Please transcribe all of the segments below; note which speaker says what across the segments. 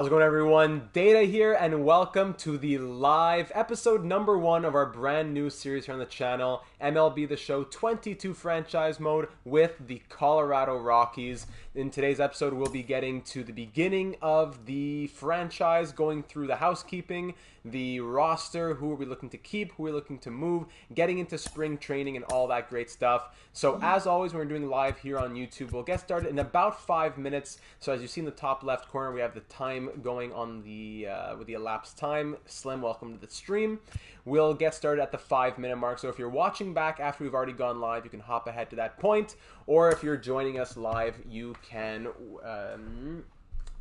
Speaker 1: How's it going, everyone? Data here, and welcome to the live episode number 1 of our brand new series here on the channel, MLB The Show 22 franchise mode with the Colorado Rockies. In today's episode, we'll be getting to the beginning of the franchise, going through the housekeeping, the roster, who are we looking to keep, who are we looking to move, getting into spring training and all that great stuff. So as always, when we're doing live here on YouTube, we'll get started in about 5 minutes. So as you see in the top left corner, we have the time going on the with the elapsed time. Slim, welcome to the stream. We'll get started at the 5-minute mark. So if you're watching back after we've already gone live, you can hop ahead to that point. Or if you're joining us live, you can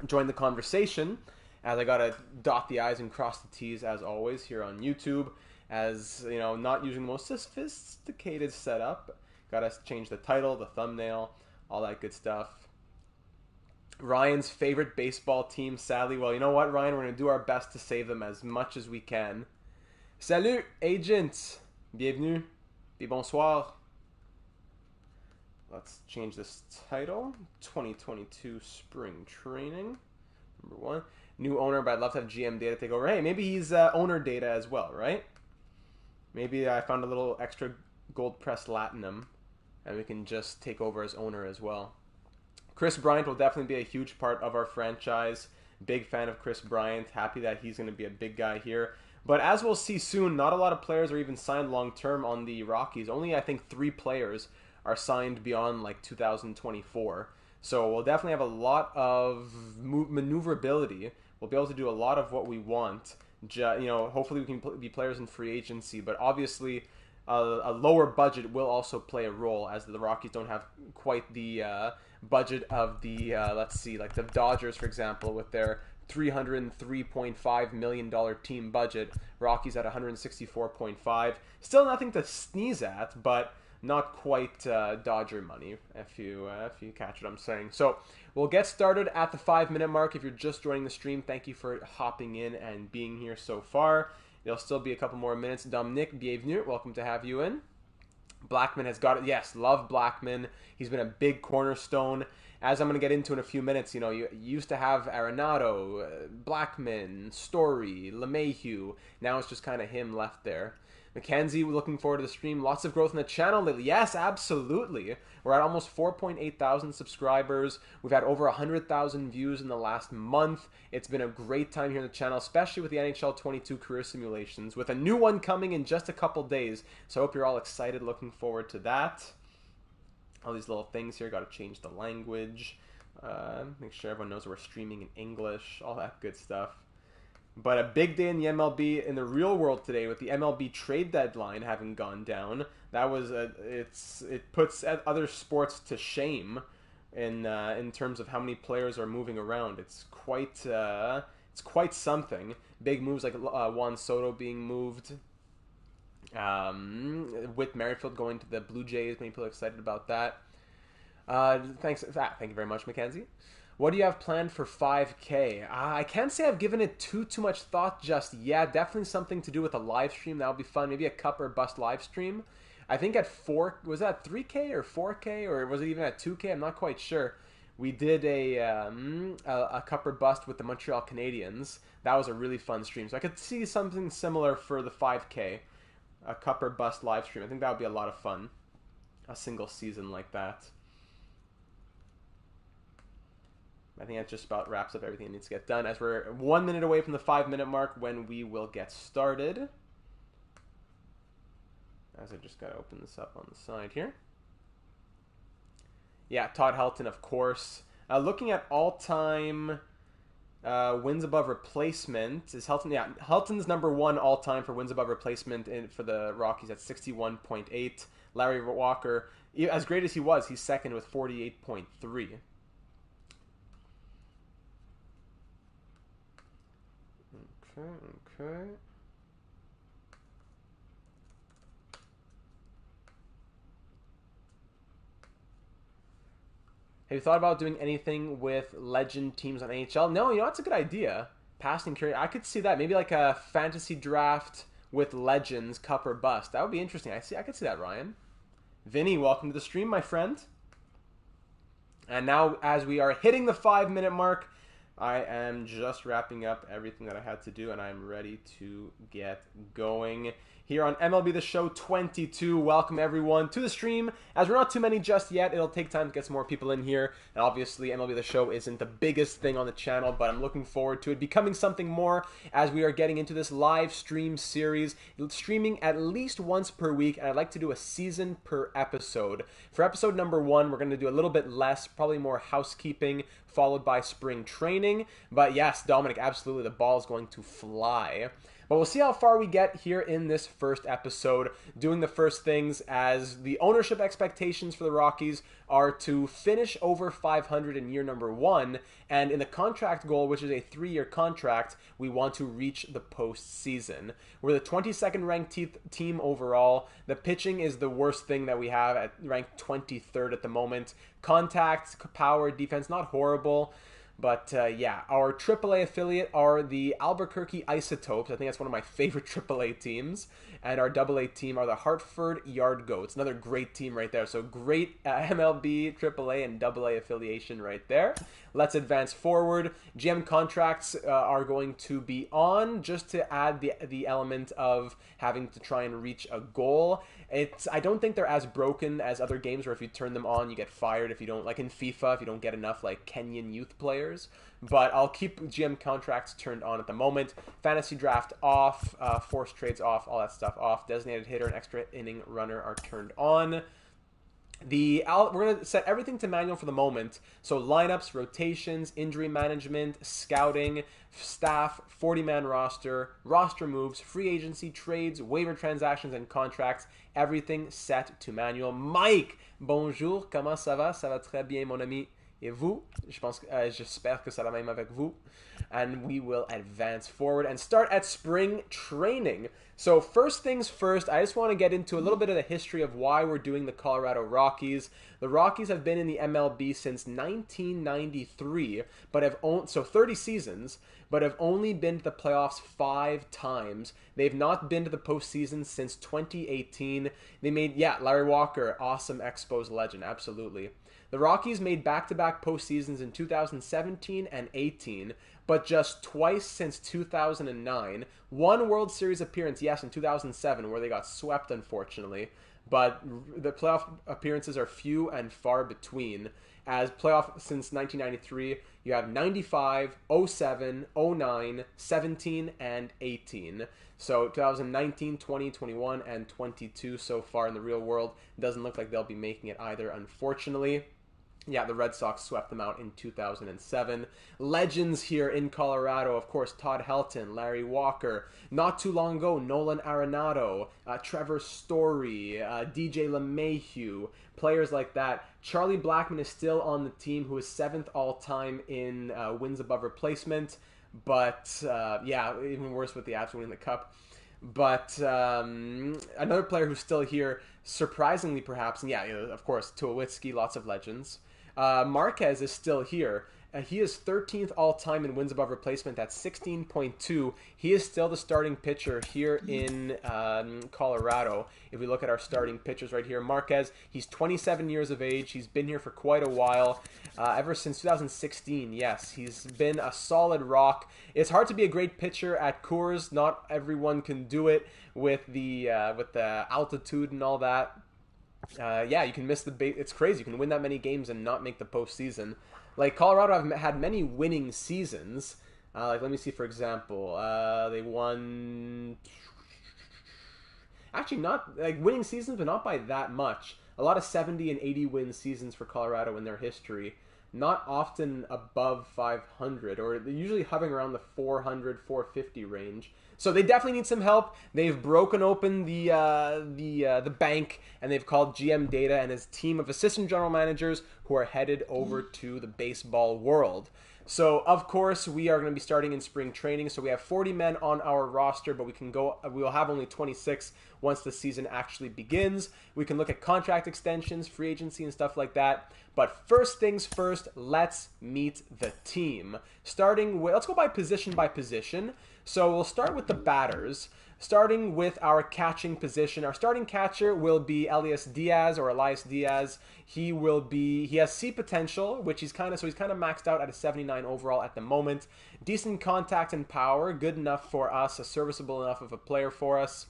Speaker 1: join the conversation. As I gotta dot the I's and cross the T's as always here on YouTube. As you know, not using the most sophisticated setup. Gotta change the title, the thumbnail, all that good stuff. Ryan's favorite baseball team, sadly. Well, you know what, Ryan? We're going to do our best to save them as much as we can. Salut, agents. Bienvenue. Et bonsoir. Let's change this title. 2022 Spring Training. Number 1. New owner, but I'd love to have GM data take over. Hey, maybe he's owner data as well, right? Maybe I found a little extra gold press latinum, and we can just take over as owner as well. Chris Bryant will definitely be a huge part of our franchise. Big fan of Chris Bryant. Happy that he's going to be a big guy here. But as we'll see soon, not a lot of players are even signed long-term on the Rockies. Only, I think, 3 players are signed beyond, like, 2024. So we'll definitely have a lot of maneuverability. We'll be able to do a lot of what we want. Hopefully we can be players in free agency. But obviously, a lower budget will also play a role, as the Rockies don't have quite the budget of the let's see, like the Dodgers, for example, with their $303.5 million team budget. Rockies at $164.5. Still nothing to sneeze at, but not quite Dodger money, if you catch what I'm saying. So we'll get started at the 5-minute mark. If you're just joining the stream, thank you for hopping in and being here so far. There'll still be a couple more minutes. Dominic, bienvenue. Welcome to have you in. Blackman has got it. Yes, love Blackman. He's been a big cornerstone. As I'm going to get into in a few minutes, you know, you used to have Arenado, Blackman, Story, LeMahieu. Now it's just kind of him left there. Mackenzie, looking forward to the stream. Lots of growth in the channel lately. Yes, absolutely. We're at almost 4.8 thousand subscribers. We've had over 100,000 views in the last month. It's been a great time here on the channel, especially with the NHL 22 career simulations, with a new one coming in just a couple days. So I hope you're all excited, looking forward to that. All these little things here. Got to change the language. Make sure everyone knows we're streaming in English. All that good stuff. But a big day in the MLB in the real world today, with the MLB trade deadline having gone down. That was it puts other sports to shame in terms of how many players are moving around. It's quite something. Big moves like Juan Soto being moved. With Merrifield going to the Blue Jays, many people are excited about that. Thank you very much, Mackenzie. What do you have planned for 5K? I can't say I've given it too much thought just yet. Definitely something to do with a live stream. That would be fun. Maybe a cup or bust live stream. I think at 4, was that 3K or 4K, or was it even at 2K? I'm not quite sure. We did a cup or bust with the Montreal Canadiens. That was a really fun stream. So I could see something similar for the 5K. A cup or bust live stream. I think that would be a lot of fun. A single season like that. I think that just about wraps up everything that needs to get done, as we're 1 minute away from the 5-minute mark when we will get started. As I just got to open this up on the side here. Yeah, Todd Helton, of course. Looking at all-time wins above replacement, is Helton. Yeah, Helton's number 1 all-time for wins above replacement for the Rockies at 61.8. Larry Walker, as great as he was, he's second with 48.3. Okay. Have you thought about doing anything with legend teams on NHL? No, you know, that's a good idea. Passing career, I could see that. Maybe like a fantasy draft with legends, cup or bust. That would be interesting. I could see that, Ryan. Vinny, welcome to the stream, my friend. And now, as we are hitting the 5-minute mark, I am just wrapping up everything that I had to do, and I'm ready to get going here on MLB The Show 22. Welcome, everyone, to the stream. As we're not too many just yet, it'll take time to get some more people in here. And obviously, MLB The Show isn't the biggest thing on the channel, but I'm looking forward to it becoming something more as we are getting into this live stream series, streaming at least once per week, and I'd like to do a season per episode. For episode number 1, we're going to do a little bit less, probably more housekeeping, followed by spring training. But yes, Dominic, absolutely, the ball is going to fly. But we'll see how far we get here in this first episode, doing the first things as the ownership expectations for the Rockies are to finish over 500 in year number 1, and in the contract goal, which is a 3-year contract, we want to reach the postseason. We're the 22nd ranked team overall. The pitching is the worst thing that we have, at ranked 23rd at the moment. Contact, power, defense, not horrible. But yeah, our AAA affiliate are the Albuquerque Isotopes. I think that's one of my favorite AAA teams. And our AA team are the Hartford Yard Goats. Another great team right there. So great MLB, AAA, and AA affiliation right there. Let's advance forward. GM contracts are going to be on, just to add the element of having to try and reach a goal. I don't think they're as broken as other games where if you turn them on, you get fired if you don't, like in FIFA, if you don't get enough like Kenyan youth players. But I'll keep GM contracts turned on at the moment. Fantasy draft off, forced trades off, all that stuff off. Designated hitter and extra inning runner are turned on. We're going to set everything to manual for the moment. So lineups, rotations, injury management, scouting, staff, 40-man roster, roster moves, free agency, trades, waiver transactions, and contracts. Everything set to manual. Mike, bonjour, comment ça va? Ça va très bien, mon ami. Et vous? J'espère que ça va même avec vous. And we will advance forward and start at spring training. So first things first, I just want to get into a little bit of the history of why we're doing the Colorado Rockies. The Rockies have been in the MLB since 1993, but have 30 seasons, but have only been to the playoffs 5 times. They've not been to the postseason since 2018. They made, Larry Walker, awesome Expos legend, absolutely. The Rockies made back-to-back postseasons in 2017 and 18, but just twice since 2009. One World Series appearance, yes, in 2007, where they got swept, unfortunately. But the playoff appearances are few and far between. As playoff since 1993, you have 95, 07, 09, 17, and 18. So 2019, 20, 21, and 22 so far in the real world. Doesn't look like they'll be making it either, unfortunately. Yeah, the Red Sox swept them out in 2007. Legends here in Colorado, of course, Todd Helton, Larry Walker. Not too long ago, Nolan Arenado, Trevor Story, DJ LeMahieu, players like that. Charlie Blackmon is still on the team, who is 7th all-time in wins above replacement. But, yeah, even worse with the Avs winning the Cup. But another player who's still here, surprisingly perhaps, and yeah, of course, Tulowitzki, lots of legends. Marquez is still here. He is 13th all-time in wins above replacement. That's 16.2. He is still the starting pitcher here in Colorado. If we look at our starting pitchers right here, Marquez, he's 27 years of age. He's been here for quite a while. Ever since 2016, yes. He's been a solid rock. It's hard to be a great pitcher at Coors. Not everyone can do it with the altitude and all that. Yeah, you can miss the bait. It's crazy. You can win that many games and not make the postseason. Like, Colorado have had many winning seasons. Like, let me see, for example. They won... Actually, not... Like, winning seasons, but not by that much. A lot of 70 and 80 win seasons for Colorado in their history. Not often above 500, or they're usually hovering around the 400, 450 range. So they definitely need some help. They've broken open the bank, and they've called GM Data and his team of assistant general managers who are headed over to the baseball world. So, of course, we are going to be starting in spring training. So we have 40 men on our roster, but we will have only 26 once the season actually begins. We can look at contract extensions, free agency, and stuff like that. But first things first, let's meet the team. Let's go by position by position. So we'll start with the batters. starting with our catching position. Our starting catcher will be Elias Diaz. He has C potential, which he's kind of maxed out at a 79 overall at the moment. Decent contact and power, good enough for us, a serviceable enough of a player for us.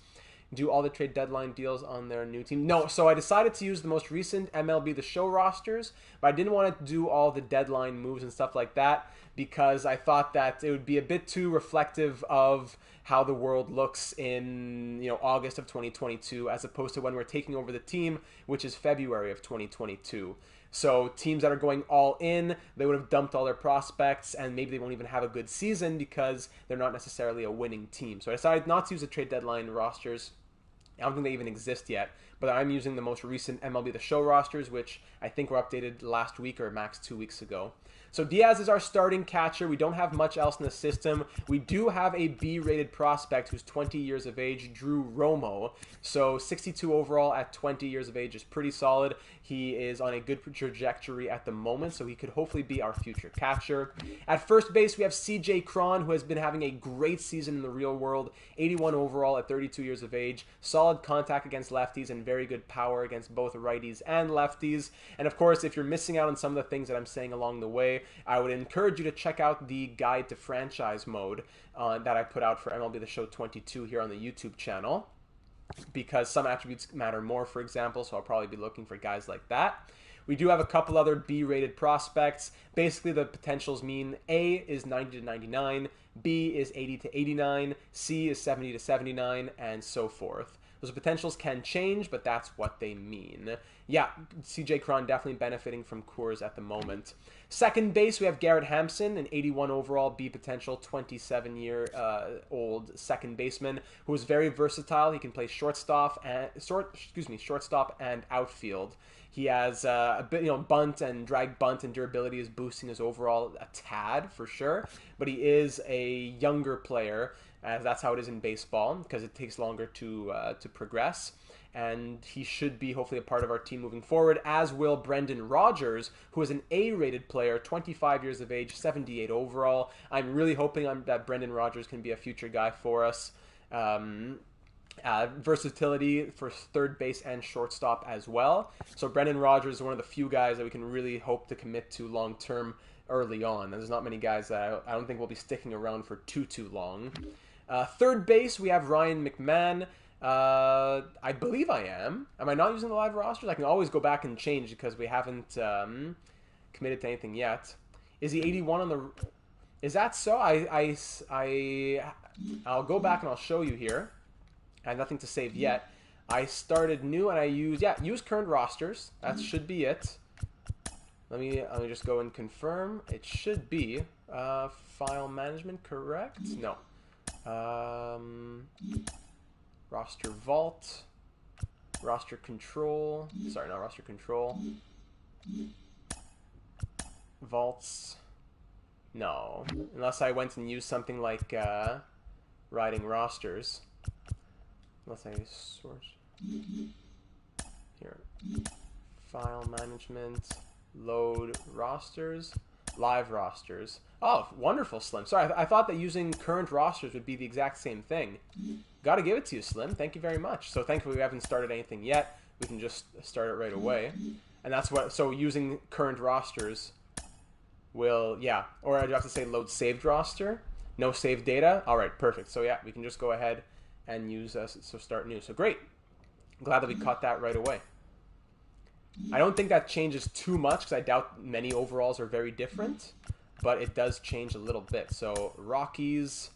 Speaker 1: Do all the trade deadline deals on their new team? No, so I decided to use the most recent MLB The Show rosters, but I didn't want to do all the deadline moves and stuff like that because I thought that it would be a bit too reflective of how the world looks in August of 2022 as opposed to when we're taking over the team, which is February of 2022. So teams that are going all in, they would have dumped all their prospects and maybe they won't even have a good season because they're not necessarily a winning team. So I decided not to use the trade deadline rosters. I don't think they even exist yet, but I'm using the most recent MLB The Show rosters, which I think were updated last week or max 2 weeks ago. So Diaz is our starting catcher. We don't have much else in the system. We do have a B-rated prospect who's 20 years of age, Drew Romo. So 62 overall at 20 years of age is pretty solid. He is on a good trajectory at the moment, so he could hopefully be our future catcher. At first base, we have CJ Cron, who has been having a great season in the real world. 81 overall at 32 years of age. Solid contact against lefties and very good power against both righties and lefties. And of course, if you're missing out on some of the things that I'm saying along the way, I would encourage you to check out the Guide to Franchise Mode that I put out for MLB The Show 22 here on the YouTube channel, because some attributes matter more, for example, so I'll probably be looking for guys like that. We do have a couple other B-rated prospects. Basically, the potentials mean A is 90 to 99, B is 80 to 89, C is 70 to 79, and so forth. Those potentials can change, but that's what they mean. Yeah, CJ Cron definitely benefiting from Coors at the moment. Second base, we have Garrett Hampson, an 81 overall B potential, 27-year-old second baseman who is very versatile. He can play shortstop and outfield. He has a bit, bunt and drag bunt and durability is boosting his overall a tad for sure. But he is a younger player, as that's how it is in baseball because it takes longer to progress. And he should be hopefully a part of our team moving forward, as will Brendan Rodgers, who is an A-rated player, 25 years of age, 78 overall. I'm really hoping that Brendan Rodgers can be a future guy for us. Versatility for third base and shortstop as well. So Brendan Rodgers is one of the few guys that we can really hope to commit to long-term early on. There's not many guys that I don't think will be sticking around for too long. Third base, we have Ryan McMahon. I believe I am. Am I not using the live rosters? I can always go back and change because we haven't committed to anything yet. Is he 81 on the... Is that so? I'll go back and I'll show you here. I have nothing to save yet. I started new and I use current rosters. That should be it. Let me just go and confirm. It should be file management, correct? No. Roster vault, roster control. Sorry, not roster control. Vaults. No, unless I went and used something like writing rosters. Unless I source here, file management, load rosters, live rosters. Oh, wonderful, Slim. Sorry, I thought that using current rosters would be the exact same thing. Got to give it to you, Slim. Thank you very much. So thankfully we haven't started anything yet. We can just start it right away. And that's what, so using current rosters will, yeah. Or I'd have to say load saved roster. No saved data. All right, perfect. So yeah, we can just go ahead and use so start new. So great. Glad that we caught that right away. I don't think that changes too much because I doubt many overalls are very different, but it does change a little bit. So Rockies,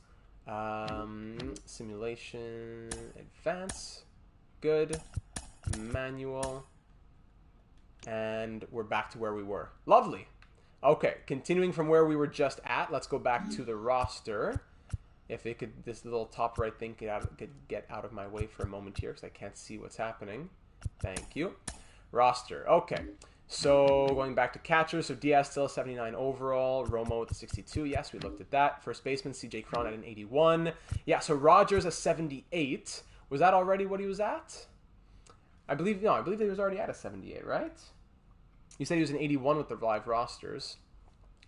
Speaker 1: simulation, advance, good, manual, and we're back to where we were. Lovely. Okay, continuing from where we were just at, let's go back to the roster. If it could, this little top right thing could get out of my way for a moment here because I can't see what's happening. Thank you. Roster. Okay. So going back to catchers, so Diaz still 79 overall, Romo with a 62. Yes, we looked at that. First baseman CJ Cron at an 81. Yeah, so Rodgers a 78. Was that already what he was at? I believe he was already at a 78, right? You said he was an 81 with the live rosters.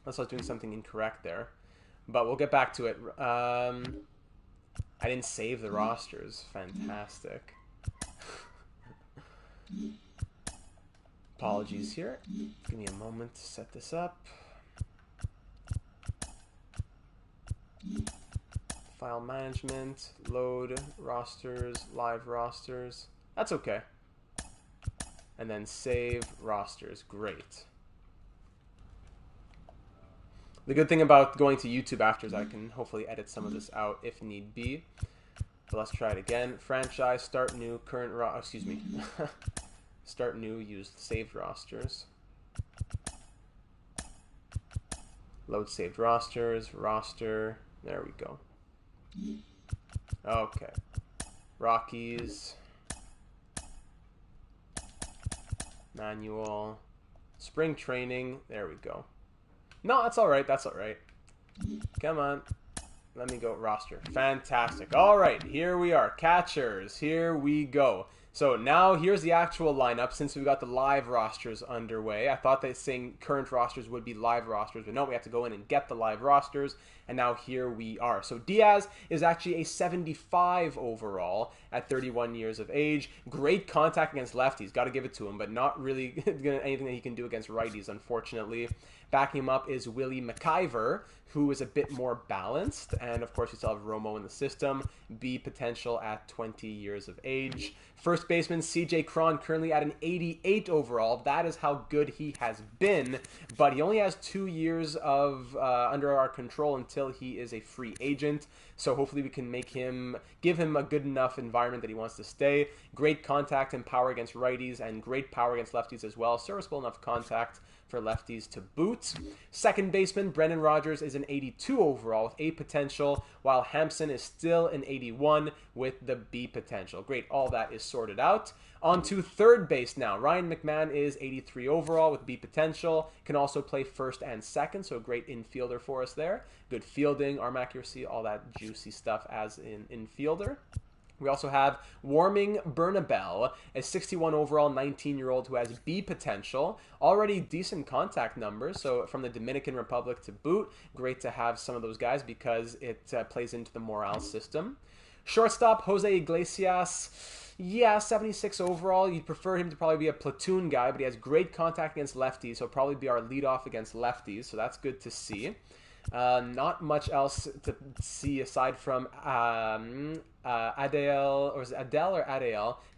Speaker 1: Unless I was doing something incorrect there. But we'll get back to it. I I didn't save the rosters. Fantastic. Apologies here. Give me a moment to set this up. File management, load rosters, live rosters. That's okay. And then save rosters. Great. The good thing about going to YouTube after is I can hopefully edit some of this out if need be. But let's try it again. Franchise, start new, current excuse me. Start new, use saved rosters. Load saved rosters, roster. There we go. Okay. Rockies. Manual. Spring training. There we go. No, that's all right. That's all right. Come on. Let me go roster. Fantastic. All right, here we are. Catchers. Here we go. So now here's the actual lineup since we got the live rosters underway. I thought that saying current rosters would be live rosters, but no, we have to go in and get the live rosters, and now here we are. So Diaz is actually a 75 overall at 31 years of age. Great contact against lefties. Got to give it to him, but not really anything that he can do against righties, unfortunately. Backing him up is Willie McIver, who is a bit more balanced. And, of course, we still have Romo in the system. B potential at 20 years of age. First baseman C.J. Cron currently at an 88 overall. That is how good he has been. But he only has 2 years of under our control until he is a free agent. So hopefully we can give him a good enough environment that he wants to stay. Great contact and power against righties and great power against lefties as well. Serviceable enough contact for lefties to boot. Second baseman Brendan Rodgers is an 82 overall with A potential, while Hampson is still an 81 with the B potential. Great, all that is sorted out. On to third base now. Ryan McMahon is 83 overall with B potential. Can also play first and second, so a great infielder for us there. Good fielding, arm accuracy, all that juicy stuff as an infielder. We also have Warming Bernabel, a 61 overall 19-year-old who has B potential. Already decent contact numbers, so from the Dominican Republic to boot. Great to have some of those guys because it plays into the morale system. Shortstop, Jose Iglesias. Yeah, 76 overall. You'd prefer him to probably be a platoon guy, but he has great contact against lefties, so he'll probably be our leadoff against lefties, so that's good to see. Not much else to see aside from Adele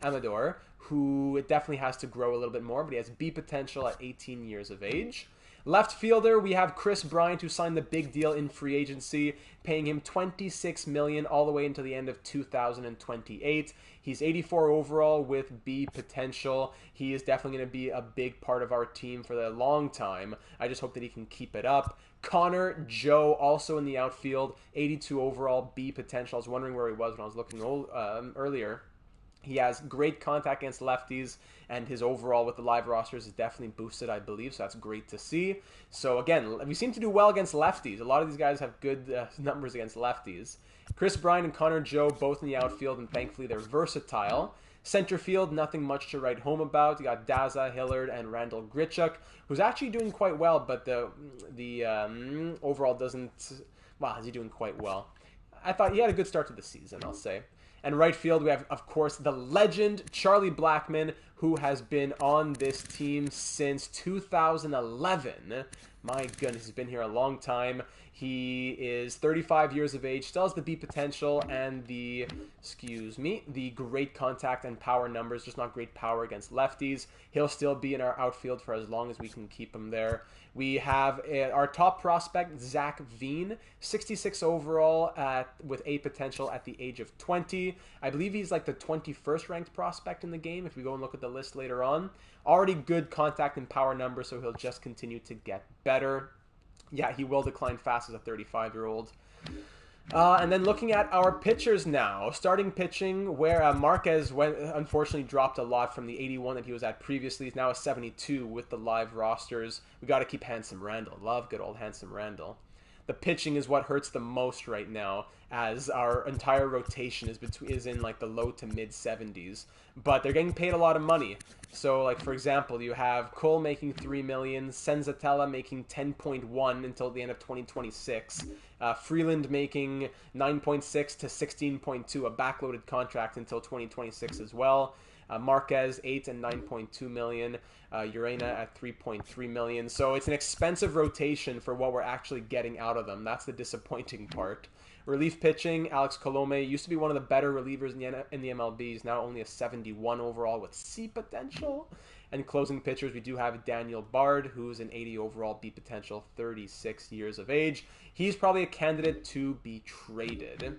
Speaker 1: Amador, who definitely has to grow a little bit more, but he has B potential at 18 years of age. Left fielder, we have Chris Bryant, who signed the big deal in free agency, paying him $26 million all the way until the end of 2028. He's 84 overall with B potential. He is definitely going to be a big part of our team for a long time. I just hope that he can keep it up. Connor Joe, also in the outfield, 82 overall, B potential. I was wondering where he was when I was looking earlier. He has great contact against lefties, and his overall with the live rosters is definitely boosted, I believe, so that's great to see. So again, we seem to do well against lefties. A lot of these guys have good numbers against lefties. Chris Bryant and Connor Joe, both in the outfield, and thankfully they're versatile. Center field, nothing much to write home about. You got Daza, Hillard, and Randall Grichuk, who's actually doing quite well, but the overall doesn't... Wow, is he doing quite well? I thought he had a good start to the season, I'll say. And right field, we have, of course, the legend, Charlie Blackmon, who has been on this team since 2011. My goodness, he's been here a long time. He is 35 years of age, still has the B potential and the great contact and power numbers, just not great power against lefties. He'll still be in our outfield for as long as we can keep him there. We have our top prospect, Zach Veen, 66 overall with A potential at the age of 20. I believe he's like the 21st ranked prospect in the game if we go and look at the list later on. Already good contact and power numbers, so he'll just continue to get better. Yeah, he will decline fast as a 35-year-old. And then looking at our pitchers now. Starting pitching, where Marquez unfortunately dropped a lot from the 81 that he was at previously. He's now a 72 with the live rosters. We got to keep Handsome Randall. Love good old Handsome Randall. the pitching is what hurts the most right now, as our entire rotation is in like the low to mid 70s. But they're getting paid a lot of money. So, like, for example, you have Cole making $3 million, Senzatella making 10.1 until the end of 2026, Freeland making 9.6 to 16.2, a backloaded contract until 2026 as well. Marquez 8 and 9.2 million, Urena at 3.3 million. So it's an expensive rotation for what we're actually getting out of them. That's the disappointing part. Relief pitching, Alex Colome used to be one of the better relievers in the MLB. He's now only a 71 overall with C potential. And closing pitchers, we do have Daniel Bard, who's an 80 overall B potential, 36 years of age. He's probably a candidate to be traded.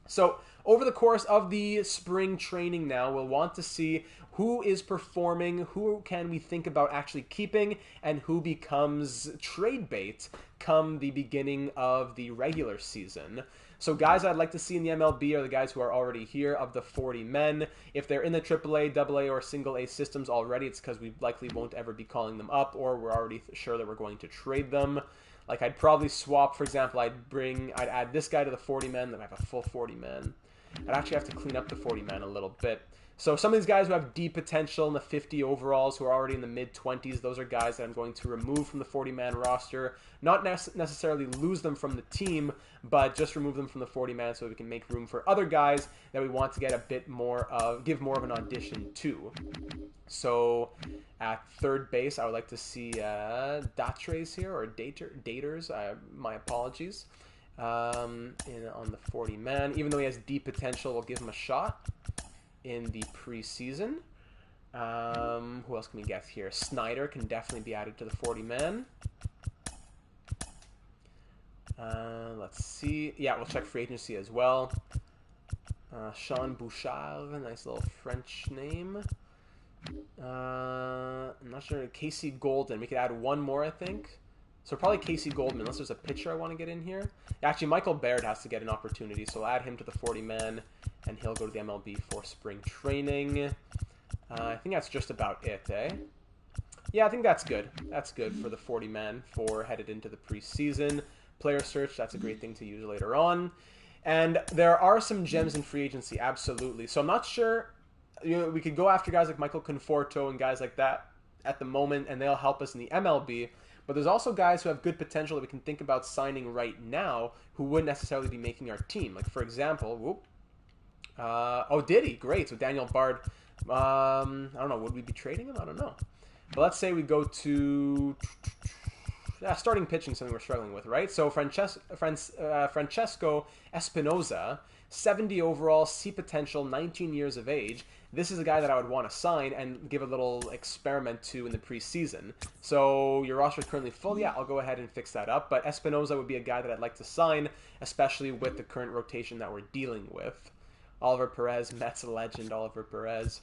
Speaker 1: So over the course of the spring training now, we'll want to see who is performing, who can we think about actually keeping, and who becomes trade bait come the beginning of the regular season. So guys I'd like to see in the MLB are the guys who are already here of the 40 men. If they're in the AAA, AA, or single A systems already, it's because we likely won't ever be calling them up, or we're already sure that we're going to trade them. Like, I'd probably swap, for example, I'd add this guy to the 40 men, then I have a full 40 man. I'd actually have to clean up the 40 man a little bit. So some of these guys who have D potential in the 50 overalls, who are already in the mid-20s, those are guys that I'm going to remove from the 40-man roster. Not necessarily lose them from the team, but just remove them from the 40-man so we can make room for other guys that we want to get a bit more of, give more of an audition to. So at third base, I would like to see Datres here, or Daters, my apologies, on the 40-man. Even though he has D potential, we'll give him a shot in the preseason. Who else can we get here? Snyder can definitely be added to the 40-man. Let's see. Yeah, we'll check free agency as well. Sean Bouchard, nice little French name. I'm not sure. Casey Golden. We could add one more, I think. So probably Casey Goldman, unless there's a pitcher I want to get in here. Actually, Michael Baird has to get an opportunity, so I'll add him to the 40-man, and he'll go to the MLB for spring training. I think that's just about it, eh? Yeah, I think that's good. That's good for the 40-man for headed into the preseason. Player search, that's a great thing to use later on. And there are some gems in free agency, absolutely. So I'm not sure. You know, we could go after guys like Michael Conforto and guys like that at the moment, and they'll help us in the MLB. But there's also guys who have good potential that we can think about signing right now who wouldn't necessarily be making our team. Like, for example, Diddy, great. So Daniel Bard, I don't know, would we be trading him? I don't know. But let's say we go to starting pitching, something we're struggling with, right? So Francesco Espinoza, 70 overall, C potential, 19 years of age. This is a guy that I would want to sign and give a little experiment to in the preseason. So your roster is currently full. Yeah, I'll go ahead and fix that up. But Espinoza would be a guy that I'd like to sign, especially with the current rotation that we're dealing with. Oliver Perez, Mets legend Oliver Perez.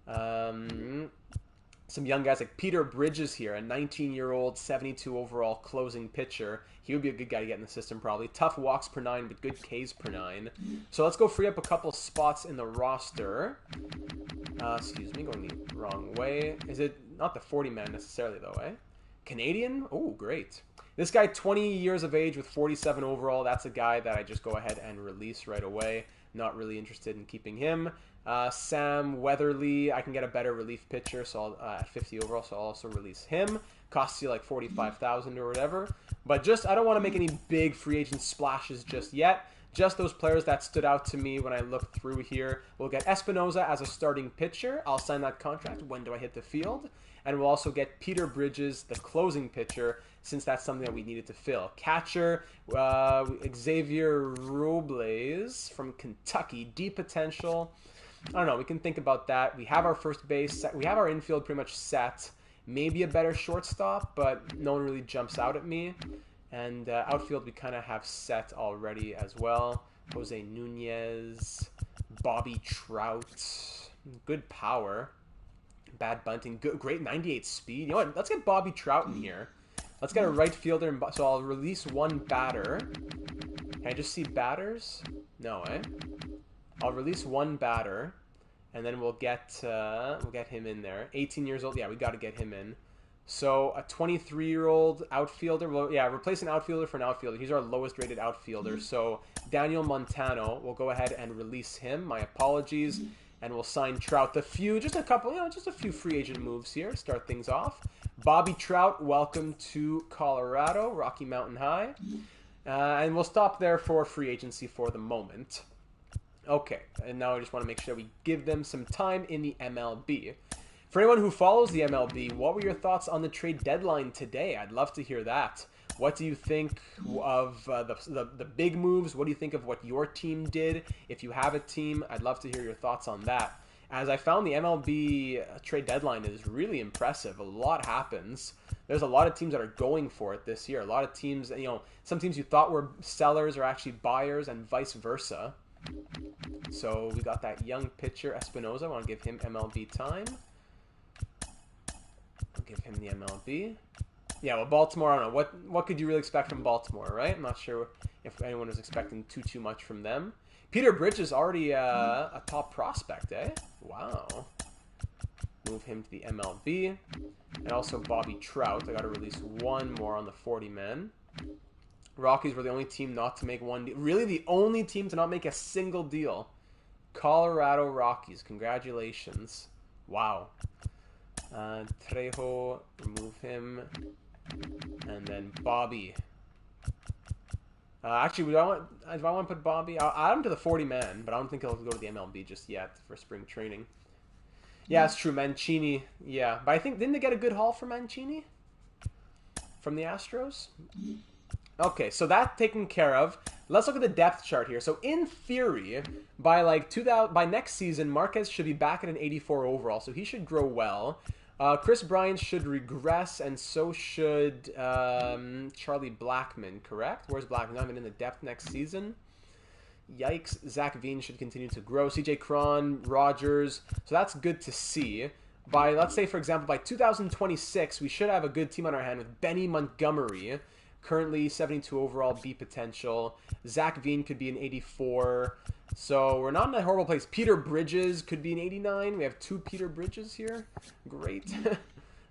Speaker 1: Some young guys like Peter Bridges here, a 19-year-old, 72 overall closing pitcher. He would be a good guy to get in the system probably. Tough walks per 9, but good Ks per 9. So let's go free up a couple spots in the roster. Excuse me, going the wrong way. Is it not the 40-man necessarily though, eh? Canadian? Oh, great. This guy, 20 years of age with 47 overall. That's a guy that I just go ahead and release right away. Not really interested in keeping him. Sam Weatherly, I can get a better relief pitcher, so I'll, at 50 overall, so I'll also release him. Costs you like $45,000 or whatever. But just, I don't want to make any big free agent splashes just yet. Just those players that stood out to me when I looked through here. We'll get Espinoza as a starting pitcher. I'll sign that contract. When do I hit the field? And we'll also get Peter Bridges, the closing pitcher, since that's something that we needed to fill. Catcher, Xavier Robles from Kentucky, D potential. I don't know. We can think about that. We have our first base set. We have our infield pretty much set. Maybe a better shortstop, but no one really jumps out at me. And outfield we kind of have set already as well. Jose Nunez, Bobby Trout, good power, bad bunting, good, great 98 speed. You know what? Let's get Bobby Trout in here. Let's get a right fielder. And so I'll release one batter. Can I just see batters? No, eh? I'll release one batter, and then we'll get him in there. 18 years old. Yeah, we got to get him in. So a 23-year-old outfielder. Well, yeah, replace an outfielder for an outfielder. He's our lowest rated outfielder. So Daniel Montano, we'll go ahead and release him. My apologies. And we'll sign Trout. Just a few free agent moves here. Start things off. Bobby Trout, welcome to Colorado, Rocky Mountain High. And we'll stop there for free agency for the moment. Okay, and now I just want to make sure we give them some time in the MLB. For anyone who follows the MLB, what were your thoughts on the trade deadline today? I'd love to hear that. What do you think of the big moves? What do you think of what your team did? If you have a team, I'd love to hear your thoughts on that. As I found the MLB trade deadline is really impressive. A lot happens. There's a lot of teams that are going for it this year. A lot of teams, some teams you thought were sellers are actually buyers and vice versa. So we got that young pitcher, Espinoza. I want to give him MLB time. I'll give him the MLB. Yeah, well, Baltimore, I don't know. What could you really expect from Baltimore, right? I'm not sure if anyone was expecting too much from them. Peter Bridge is already a top prospect, eh? Wow. Move him to the MLB. And also Bobby Trout. I got to release one more on the 40-man. Rockies were the only team not to make one deal. Really the only team to not make a single deal. Colorado Rockies. Congratulations. Wow. Trejo, remove him. And then Bobby. Actually, do I want to put Bobby? I'll add him to the 40-man, but I don't think he'll go to the MLB just yet for spring training. Yeah, it's true. Mancini, yeah. But I think, didn't they get a good haul for Mancini? From the Astros? Okay, so that's taken care of. Let's look at the depth chart here. So in theory, by next season, Marquez should be back at an 84 overall, so he should grow well. Chris Bryant should regress, and so should Charlie Blackmon, correct? Where's Blackmon? Not even in the depth next season. Yikes. Zach Veen should continue to grow. CJ Cron, Rogers. So that's good to see. Let's say, for example, by 2026, we should have a good team on our hand with Benny Montgomery, currently 72 overall, B potential. Zach Veen could be an 84. So we're not in a horrible place. Peter Bridges could be an 89. We have two Peter Bridges here. Great.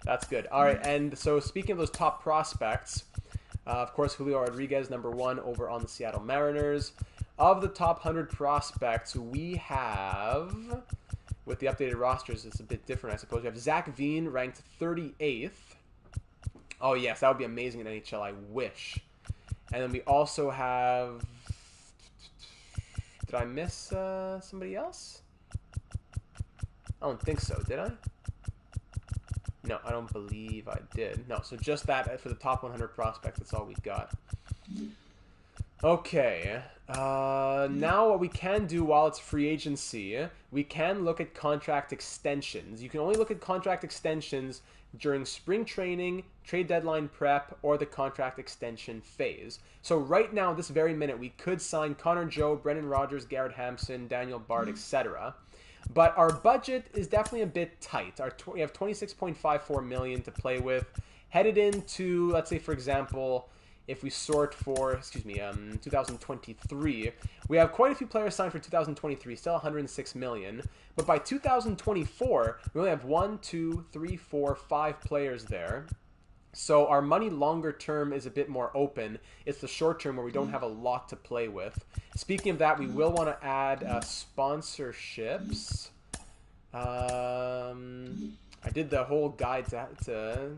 Speaker 1: That's good. All right, and so speaking of those top prospects, of course, Julio Rodriguez, #1 over on the Seattle Mariners. Of the top 100 prospects, we have, with the updated rosters, it's a bit different, I suppose. We have Zach Veen ranked 38th. Oh, yes, that would be amazing in NHL. I wish. And then we also have... Did I miss somebody else? I don't think so, did I? No, I don't believe I did. No, so just that for the top 100 prospects. That's all we got. Okay. Now what we can do while it's free agency, we can look at contract extensions. You can only look at contract extensions during spring training, trade deadline prep, or the contract extension phase. So right now, this very minute, we could sign Connor Joe, Brendan Rodgers, Garrett Hampson, Daniel Bard, etc. But our budget is definitely a bit tight. We have $26.54 million to play with. Headed into, let's say, for example, if we sort for, 2023, we have quite a few players signed for 2023, still $106 million. But by 2024, we only have 5 players there. So our money longer term is a bit more open. It's the short term where we don't have a lot to play with. Speaking of that, we will want to add sponsorships. I did the whole guide to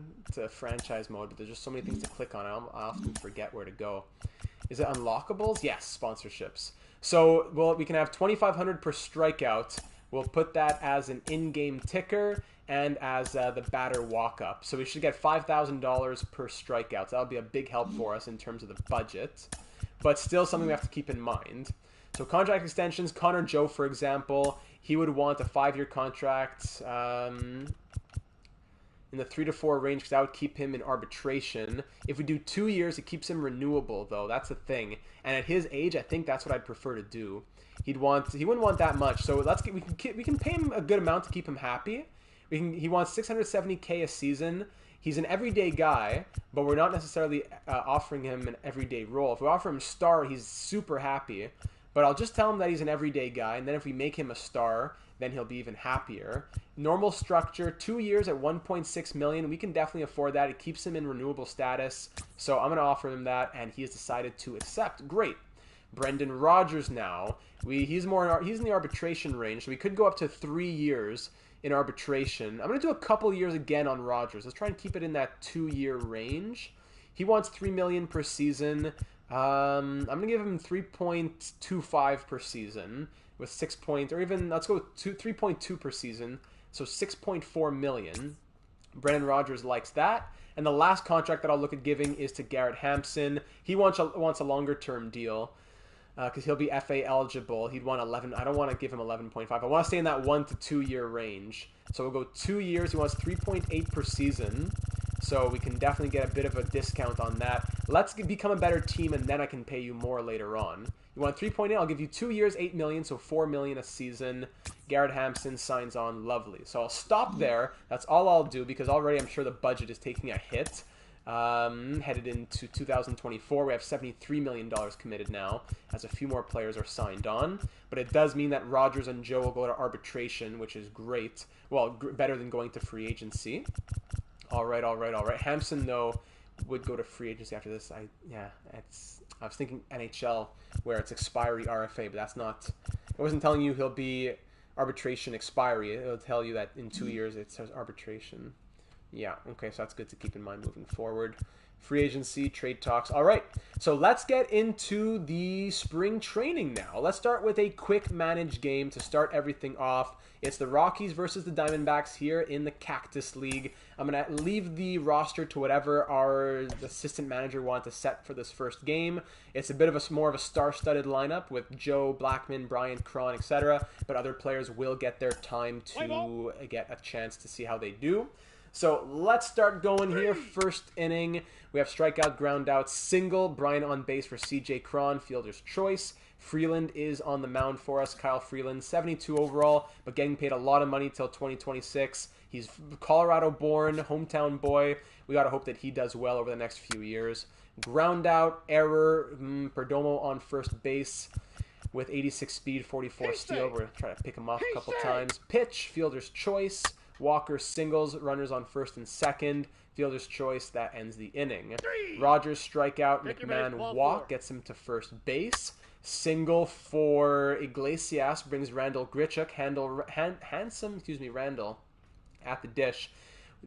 Speaker 1: franchise mode, but there's just so many things to click on. I often forget where to go. Is it unlockables? Yes, sponsorships. So we can have 2,500 per strikeout. We'll put that as an in-game ticker and as the batter walk-up. So we should get $5,000 per strikeout. So that'll be a big help for us in terms of the budget, but still something we have to keep in mind. So contract extensions, Connor Joe, for example, he would want a 5-year contract in the 3 to 4 range because that would keep him in arbitration. If we do 2 years, it keeps him renewable, though. That's the thing. And at his age, I think that's what I'd prefer to do. He wouldn't want that much. So we can pay him a good amount to keep him happy. He wants $670K a season. He's an everyday guy, but we're not necessarily offering him an everyday role. If we offer him star, he's super happy. But I'll just tell him that he's an everyday guy, and then if we make him a star, then he'll be even happier. Normal structure, 2 years at $1.6 million. We can definitely afford that. It keeps him in renewable status. So I'm going to offer him that, and he has decided to accept. Great. Brendan Rodgers now. He's in the arbitration range, so we could go up to 3 years in arbitration. I'm going to do a couple years again on Rodgers. Let's try and keep it in that 2-year range. He wants $3 million per season. I'm going to give him 3.25 per season with 6 points, or even let's go 3.2 per season, so 6.4 million. Brendan Rodgers likes that. And the last contract that I'll look at giving is to Garrett Hampson. He wants a longer term deal because he'll be FA eligible. He'd want 11. I don't want to give him 11.5. I want to stay in that 1 to 2 year range. So we'll go 2 years. He wants 3.8 per season. So we can definitely get a bit of a discount on that. Let's become a better team, and then I can pay you more later on. You want 3.8? I'll give you 2 years, $8 million, so $4 million a season. Garrett Hampson signs on. Lovely. So I'll stop there. That's all I'll do because already I'm sure the budget is taking a hit. Headed into 2024, we have $73 million committed now, as a few more players are signed on. But it does mean that Rodgers and Joe will go to arbitration, which is great. Well, better than going to free agency. All right. Hampson, though, would go to free agency after this. I was thinking NHL, where it's expiry RFA, but that's not. It wasn't telling you he'll be arbitration expiry. It'll tell you that in 2 years it says arbitration. Yeah, okay, so that's good to keep in mind moving forward. Free agency, trade talks. All right, so let's get into the spring training now. Let's start with a quick managed game to start everything off. It's the Rockies versus the Diamondbacks here in the Cactus League. I'm going to leave the roster to whatever our assistant manager wants to set for this first game. It's a bit of more of a star-studded lineup with Joe, Blackman, Bryant, Cron, etc. But other players will get their time to get a chance to see how they do. So let's start going here. First inning, we have strikeout, ground out, single. Brian on base for CJ Cron, fielder's choice. Freeland is on the mound for us. Kyle Freeland, 72 overall, but getting paid a lot of money till 2026. He's Colorado-born, hometown boy. We got to hope that he does well over the next few years. Ground out, error, Perdomo on first base with 86 speed, 44 steal. We're going to try to pick him off a couple times. Pitch, fielder's choice. Walker singles, runners on first and second. Fielder's choice, that ends the inning. Rodgers strikeout, McMahon walk, gets him to first base. Single for Iglesias brings Randall Grichuk, Randall at the dish.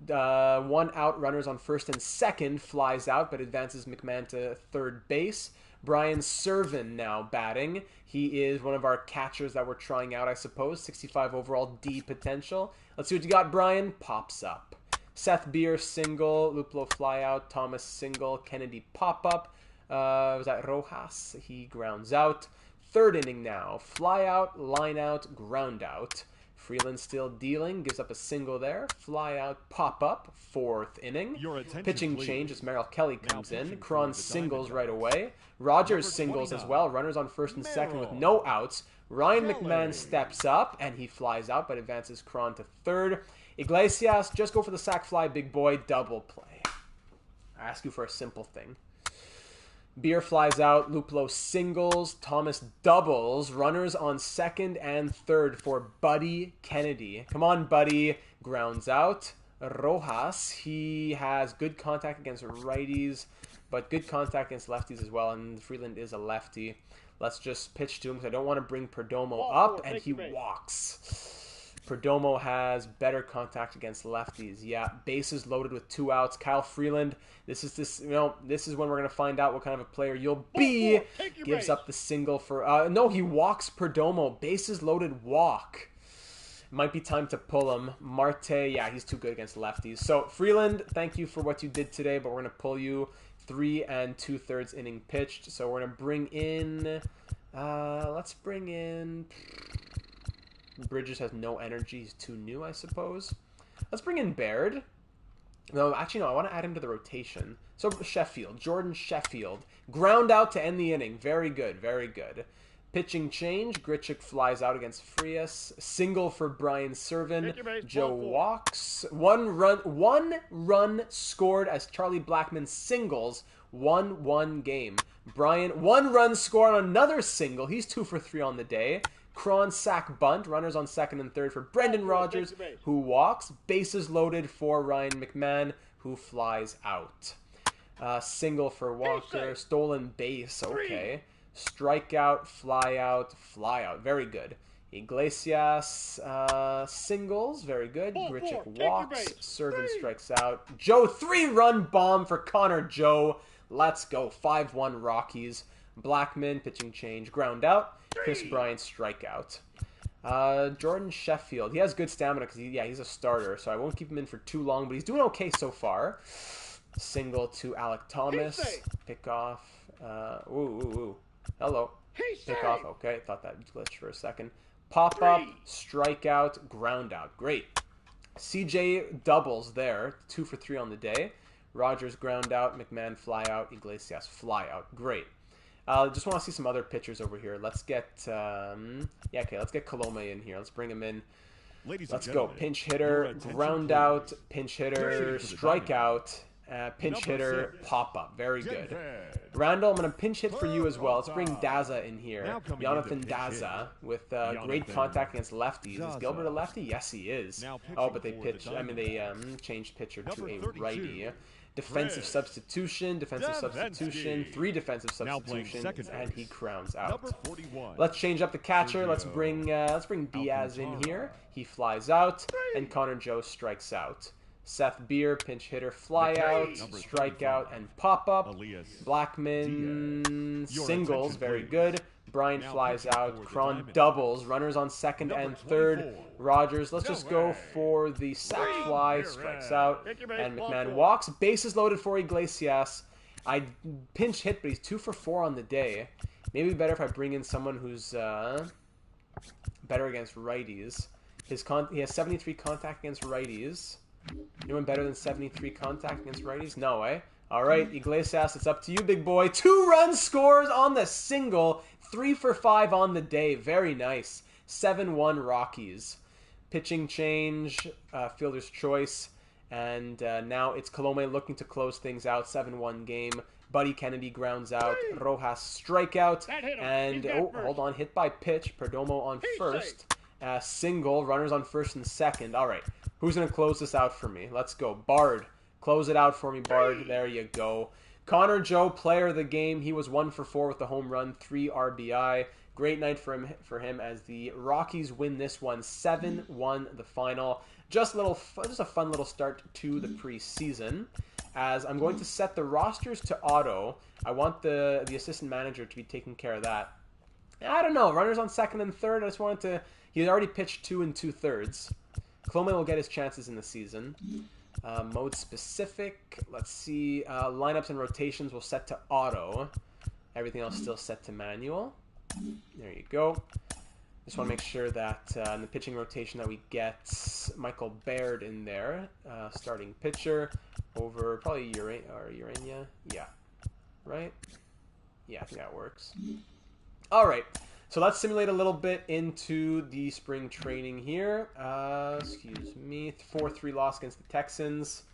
Speaker 1: 1 out, runners on first and second, flies out, but advances McMahon to third base. Brian Servin now batting. He is one of our catchers that we're trying out, I suppose. 65 overall, D potential. Let's see what you got, Brian. Pops up. Seth Beer, single. Luplo fly out. Thomas, single. Kennedy, pop up. Was that Rojas? He grounds out. Third inning now. Fly out, line out, ground out. Freeland still dealing, gives up a single there. Fly out, pop up. Fourth inning. Pitching change as Merrill Kelly comes in. Cron singles right away. Rogers singles as well. Runners on first and second with no outs. Ryan McMahon steps up and he flies out but advances Cron to third. Iglesias, just go for the sac fly, big boy. Double play. I ask you for a simple thing. Beer flies out, Luplo singles, Thomas doubles, runners on second and third for Buddy Kennedy. Come on, Buddy. Grounds out. Rojas, he has good contact against righties, but good contact against lefties as well, and Freeland is a lefty. Let's just pitch to him because I don't want to bring Perdomo up, and he walks. Perdomo has better contact against lefties. Yeah, bases loaded with 2 outs. Kyle Freeland, this is when we're gonna find out what kind of a player you'll be. Gives up the single for no, he walks Perdomo. Bases loaded walk. Might be time to pull him. Marte, yeah, he's too good against lefties. So Freeland, thank you for what you did today, but we're gonna pull you 3 2/3 inning pitched. So we're gonna bring in. Let's bring in. Bridges has no energy. He's too new, I suppose. Let's bring in Baird. No, actually, no. I want to add him to the rotation. So Sheffield. Jordan Sheffield. Ground out to end the inning. Very good. Very good. Pitching change. Grichuk flies out against Frias. Single for Brian Servin. Joe walks. One run scored as Charlie Blackmon singles. 1-1 game. Brian, 1 run scored on another single. He's 2 for 3 on the day. Cron sack bunt. Runners on second and third for Brendan Rodgers, who walks. Bases loaded for Ryan McMahon, who flies out. Single for Walker. Stolen base. Okay. Strikeout, fly out. Very good. Iglesias singles. Very good. Grichuk walks. Servin strikes out. Joe, 3-run bomb for Connor Joe. Let's go. 5-1 Rockies. Blackmon, pitching change. Ground out. Chris Bryant, strikeout. Jordan Sheffield. He has good stamina because he's a starter, so I won't keep him in for too long, but he's doing okay so far. Single to Alec Thomas. Pick off. Hello. Pick off. Okay, thought that glitched for a second. Pop up, strikeout, ground out. Great. CJ doubles there. 2 for 3 on the day. Rogers ground out. McMahon fly out. Iglesias fly out. Great. Just want to see some other pitchers over here. Let's get let's get Colome in here. Let's bring him in. Let's go. Pinch hitter, ground out, pinch hitter, strikeout. Pinch hitter, pop-up. Very good. Randall, I'm going to pinch hit for you as well. Let's bring Daza in here. Jonathan Daza with great contact against lefties. Is Gilbert a lefty? Yes, he is. Oh, but they changed pitcher to a righty. Defensive substitution, 3 defensive substitutions, and he crowns out. Let's change up the catcher. Let's bring Diaz in here. He flies out, and Connor Joe strikes out. Seth Beer, pinch hitter, fly out, strikeout, and pop up. Blackmon singles, very good. Brian flies out. Cron doubles. Runners on second and third. Rogers, let's just go for the sac fly. Strikes out. And McMahon walks. Bases loaded for Iglesias. I pinch hit, but he's 2 for 4 on the day. Maybe better if I bring in someone who's better against righties. He has 73 contact against righties. Anyone better than 73 contact against righties? No, eh? All right, Iglesias, it's up to you, big boy. 2-run scores on the single. 3 for 5 on the day. Very nice. 7-1 Rockies. Pitching change, fielder's choice. And now it's Colome looking to close things out. 7-1 game. Buddy Kennedy grounds out. Rojas strikeout. And, hold on, hit by pitch. Perdomo on first. Single. Runners on first and second. All right. Who's going to close this out for me? Let's go. Bard. Close it out for me, Bard. There you go. Connor Joe, player of the game. He was 1 for 4 with the home run, 3 RBI. Great night for him as the Rockies win this one, 7-1 the final. Just a fun little start to the preseason. As I'm going to set the rosters to auto. I want the assistant manager to be taking care of that. I don't know. Runners on second and third. I just wanted to. He's already pitched 2 2/3. Colome will get his chances in the season. Mode specific. Let's see. Lineups and rotations will set to auto. Everything else still set to manual. There you go. Just want to make sure that in the pitching rotation that we get Michael Baird in there. Starting pitcher over probably Urania. Yeah. Right? Yeah, I think that works. All right. So let's simulate a little bit into the spring training here. Excuse me. 4-3 loss against the Texans.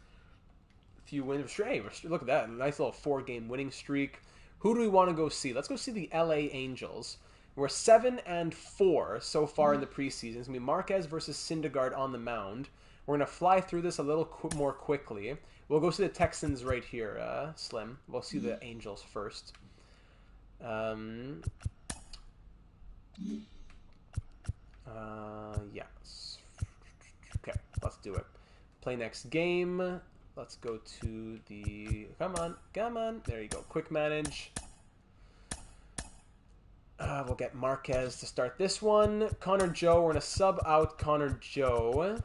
Speaker 1: A few wins. Hey, look at that. Nice little 4-game winning streak. Who do we want to go see? Let's go see the LA Angels. We're 7-4 so far in the preseason. It's going to be Marquez versus Syndergaard on the mound. We're going to fly through this a little more quickly. We'll go see the Texans right here, Slim. We'll see the Angels first. Yes. Okay, let's do it. Play next game. Let's go to the... Come on. There you go. Quick manage. We'll get Marquez to start this one. Connor Joe. We're going to sub out Connor Joe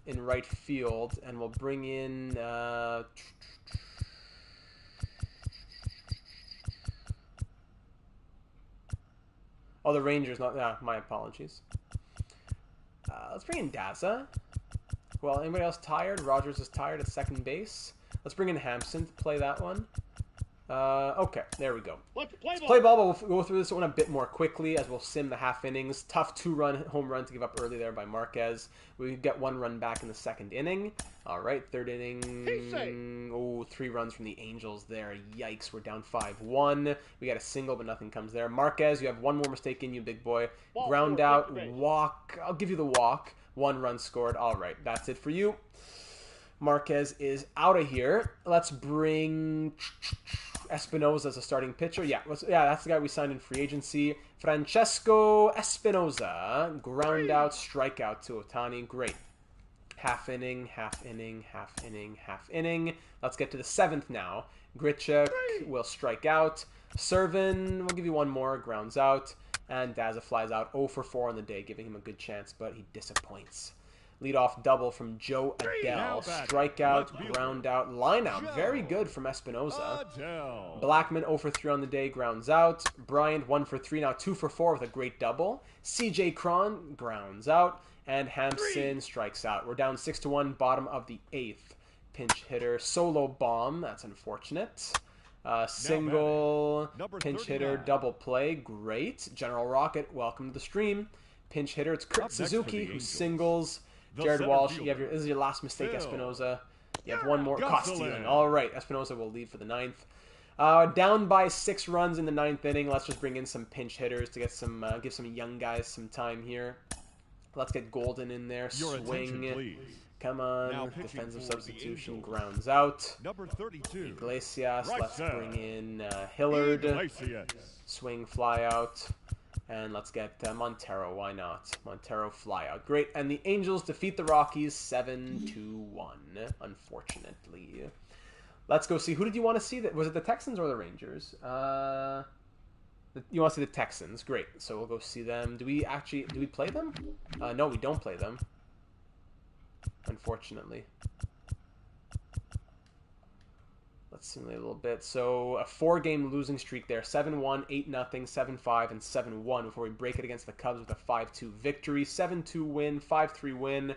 Speaker 1: in right field. And we'll bring in... Oh, the Rangers, not... my apologies. Let's bring in Daza. Well, anybody else tired? Rogers is tired at second base. Let's bring in Hampson to play that one. Okay, there we go.
Speaker 2: Let's
Speaker 1: Play ball, but we'll go through this one a bit more quickly as we'll sim the half innings. Tough 2-run home run to give up early there by Marquez. We get 1 run back in the 2nd inning. All right, 3rd inning. Oh, 3 runs from the Angels there. Yikes, we're down 5-1. We got a single, but nothing comes there. Marquez, you have 1 more mistake in you, big boy. Ground out, walk. I'll give you the walk. 1 run scored. All right, that's it for you. Marquez is out of here. Let's bring Espinoza as a starting pitcher. Yeah, that's the guy we signed in free agency. Francesco Espinoza. Ground out, strikeout to Ohtani. Great. Half inning, half inning, half inning, half inning. Let's get to the 7th now. Grichuk will strike out. Servin, we'll give you 1 more. Grounds out. And Daza flies out 0 for 4 on the day, giving him a good chance, but he disappoints. Leadoff double from Joe Adele. Strikeout, ground out, line out. Very good from Espinoza. Blackman 0 for 3 on the day, grounds out. Bryant 1 for 3, now 2 for 4 with a great double. CJ Cron grounds out. And Hampson strikes out. We're down 6-1, bottom of the 8th. Pinch hitter, solo bomb. That's unfortunate. Single, pinch hitter, double play. Great. General Rocket, welcome to the stream. Pinch hitter, it's Kurt Suzuki who singles. Jared Walsh, this is your last mistake, Espinoza. You have 1 more. Caught stealing. All right, Espinoza will leave for the 9th. Down by 6 runs in the 9th inning. Let's just bring in some pinch hitters to get some, give some young guys some time here. Let's get Golden in there. Swing. Come on. Defensive substitution. Grounds out.
Speaker 2: Number 32.
Speaker 1: Iglesias. Let's bring in Hillard. Swing, fly out. And let's get Montero. Why not? Montero fly out. Great. And the Angels defeat the Rockies 7-1, unfortunately. Let's go see. Who did you want to see? Was it the Texans or the Rangers? You want to see the Texans. Great. So we'll go see them. Do we play them? No, we don't play them. Unfortunately. Let's simulate a little bit. So a 4-game losing streak there. 7-1, 8-0, 7-5, and 7-1 before we break it against the Cubs with a 5-2 victory. 7-2 win, 5-3 win,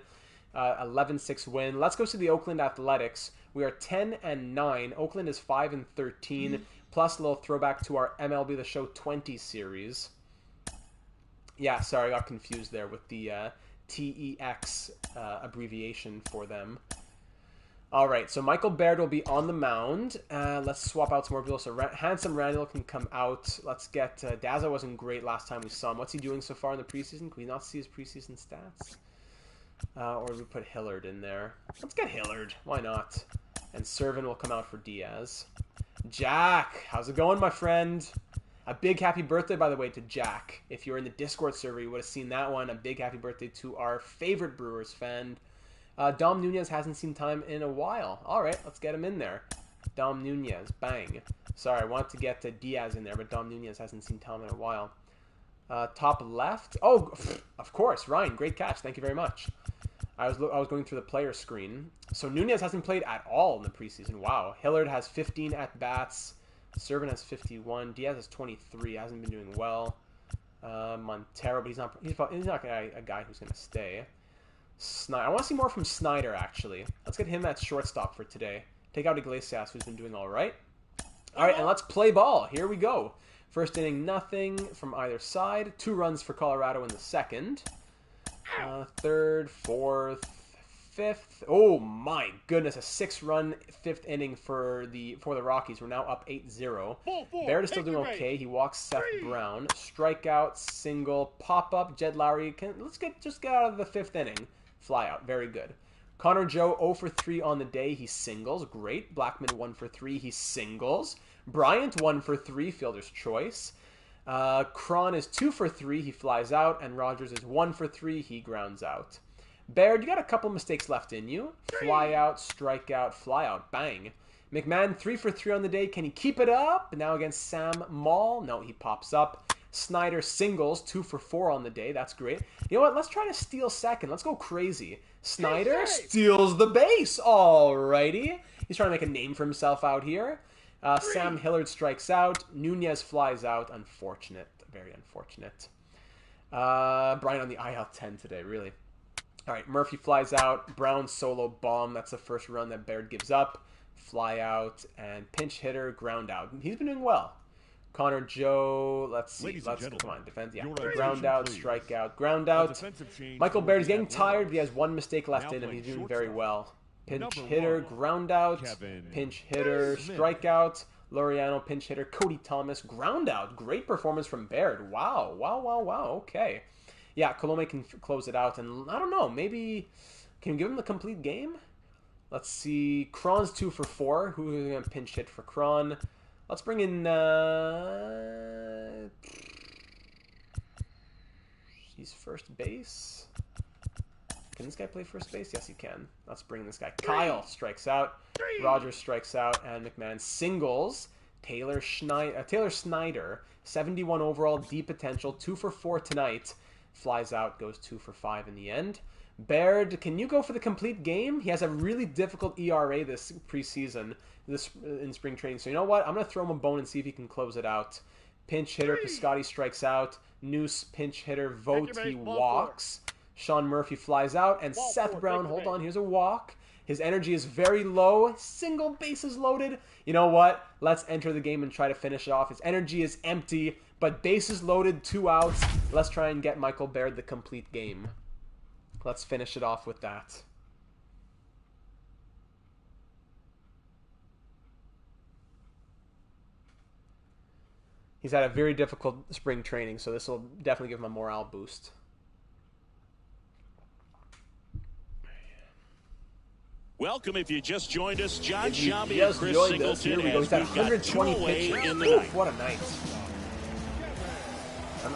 Speaker 1: 11-6 win. Let's go see the Oakland Athletics. We are 10-9. Oakland is 5-13, plus a little throwback to our MLB The Show 20 series. Yeah, sorry, I got confused there with the TEX abbreviation for them. All right, so Michael Baird will be on the mound. Let's swap out some more people. So Handsome Randall can come out. Let's get Daza wasn't great last time we saw him. What's he doing so far in the preseason? Can we not see his preseason stats? Or we put Hillard in there. Let's get Hillard. Why not? And Servin will come out for Diaz. Jack, how's it going, my friend? A big happy birthday, by the way, to Jack. If you're in the Discord server, you would have seen that one. A big happy birthday to our favorite Brewers fan. Dom Nunez hasn't seen time in a while. All right, let's get him in there. Dom Nunez, bang. Sorry, I wanted to get Diaz in there, but Dom Nunez hasn't seen time in a while. Top left. Oh, of course, Ryan, great catch. Thank you very much. I was going through the player screen. So Nunez hasn't played at all in the preseason. Wow. Hillard has 15 at-bats. Servin has 51. Diaz has 23. Hasn't been doing well. Montero, but he's not a guy who's going to stay. I want to see more from Snyder, actually. Let's get him at shortstop for today. Take out Iglesias, who's been doing all right. All right, and let's play ball. Here we go. First inning, nothing from either side. 2 runs for Colorado in the 2nd. 3rd, 4th, 5th. Oh my goodness, a 6-run 5th inning for the Rockies. We're now up 8-0. Baird is still doing okay. He walks Seth Brown. Strikeout, single, pop up. Jed Lowry. Let's just get out of the 5th inning. Fly out. Very good. Connor Joe 0 for 3 on the day. He singles. Great. Blackman 1 for 3. He singles. Bryant 1 for 3. Fielder's choice. Cron is 2 for 3. He flies out. And Rogers is 1 for 3. He grounds out. Baird, you got a couple mistakes left in you. Fly out, strike out, fly out. Bang. McMahon 3 for 3 on the day. Can he keep it up? Now against Sam Maul. No, he pops up. Snyder singles 2 for 4 on the day. That's great. You know what? Let's try to steal second. Let's go crazy. Snyder steals the base. Alrighty. He's trying to make a name for himself out here. Sam Hillard strikes out. Nunez flies out. Unfortunate. Very unfortunate. Brian on the IL 10 today, really. All right, Murphy flies out. Brown solo bomb. That's the first run that Baird gives up. fly out, and pinch hitter, ground out. He's been doing well. Connor Joe, let's see. Come on, defense. Yeah, ground out, strikeout, ground out. Michael Baird is getting tired, but he has one mistake left in him. He's doing very well. Pinch hitter, ground out, pinch hitter, strikeout. Laureano, pinch hitter. Cody Thomas, ground out. Great performance from Baird. Wow. Okay. Yeah, Colome can close it out, and I don't know, maybe can we give him the complete game? Let's see. Cron's 2 for 4. Who's going to pinch hit for Cron? Let's bring in... he's first base. Can this guy play first base? Yes, he can. Let's bring in this guy. Kyle strikes out. Rogers strikes out. And McMahon singles. Taylor Snyder, 71 overall, deep potential. 2 for 4 tonight. Flies out, goes 2 for 5 in the end. Baird, can you go for the complete game? He has a really difficult ERA this preseason, in spring training. So you know what? I'm going to throw him a bone and see if he can close it out. Pinch hitter, Piscotty strikes out. Noose, pinch hitter, Voti walks. Sean Murphy flies out. And Seth Brown, hold on, here's a walk. His energy is very low. Single bases loaded. You know what? Let's enter the game and try to finish it off. His energy is empty, but bases loaded, 2 outs. Let's try and get Michael Baird the complete game. Let's finish it off with that. He's had a very difficult spring training, so this will definitely give him a morale boost.
Speaker 2: Welcome if you just joined us, John Shelby and Chris Singleton.
Speaker 1: Here we go. He's got 120 pitches.
Speaker 2: In the night.
Speaker 1: What a night.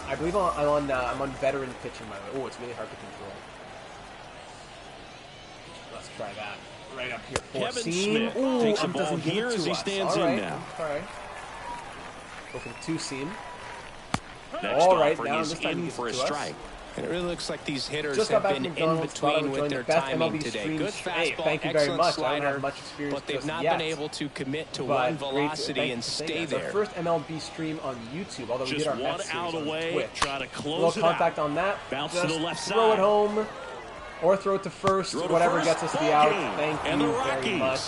Speaker 1: I believe I'm on veteran pitching, by the way. Oh, it's really hard to control. Let's try that. Right up here.
Speaker 2: Kevin
Speaker 1: Seam.
Speaker 2: Smith
Speaker 1: Ooh,
Speaker 2: takes the ball here as he stands in now.
Speaker 1: All right. Go for the 2-seam.
Speaker 2: Next
Speaker 1: All right,
Speaker 2: offering
Speaker 1: now
Speaker 2: is
Speaker 1: this time
Speaker 2: in for a strike.
Speaker 3: And it really looks like these hitters
Speaker 1: just
Speaker 3: have
Speaker 1: got back
Speaker 3: been
Speaker 1: from
Speaker 3: in between with their timing today. Good fastball,
Speaker 1: thank you very
Speaker 3: excellent
Speaker 1: much.
Speaker 3: slider,
Speaker 1: I don't have much experience
Speaker 3: but they've not
Speaker 1: yet.
Speaker 3: been able to commit to
Speaker 1: But
Speaker 3: one velocity and stay there.
Speaker 1: Our first MLB stream on YouTube, although we did our
Speaker 2: one
Speaker 1: Mets
Speaker 2: out
Speaker 1: series
Speaker 2: away,
Speaker 1: on Twitch.
Speaker 2: try to close
Speaker 1: a little contact on that.
Speaker 2: Bounce
Speaker 1: just
Speaker 2: to the left
Speaker 1: throw
Speaker 2: side.
Speaker 1: it home. Or throw it to first, whatever gets us the out. Thank you very much.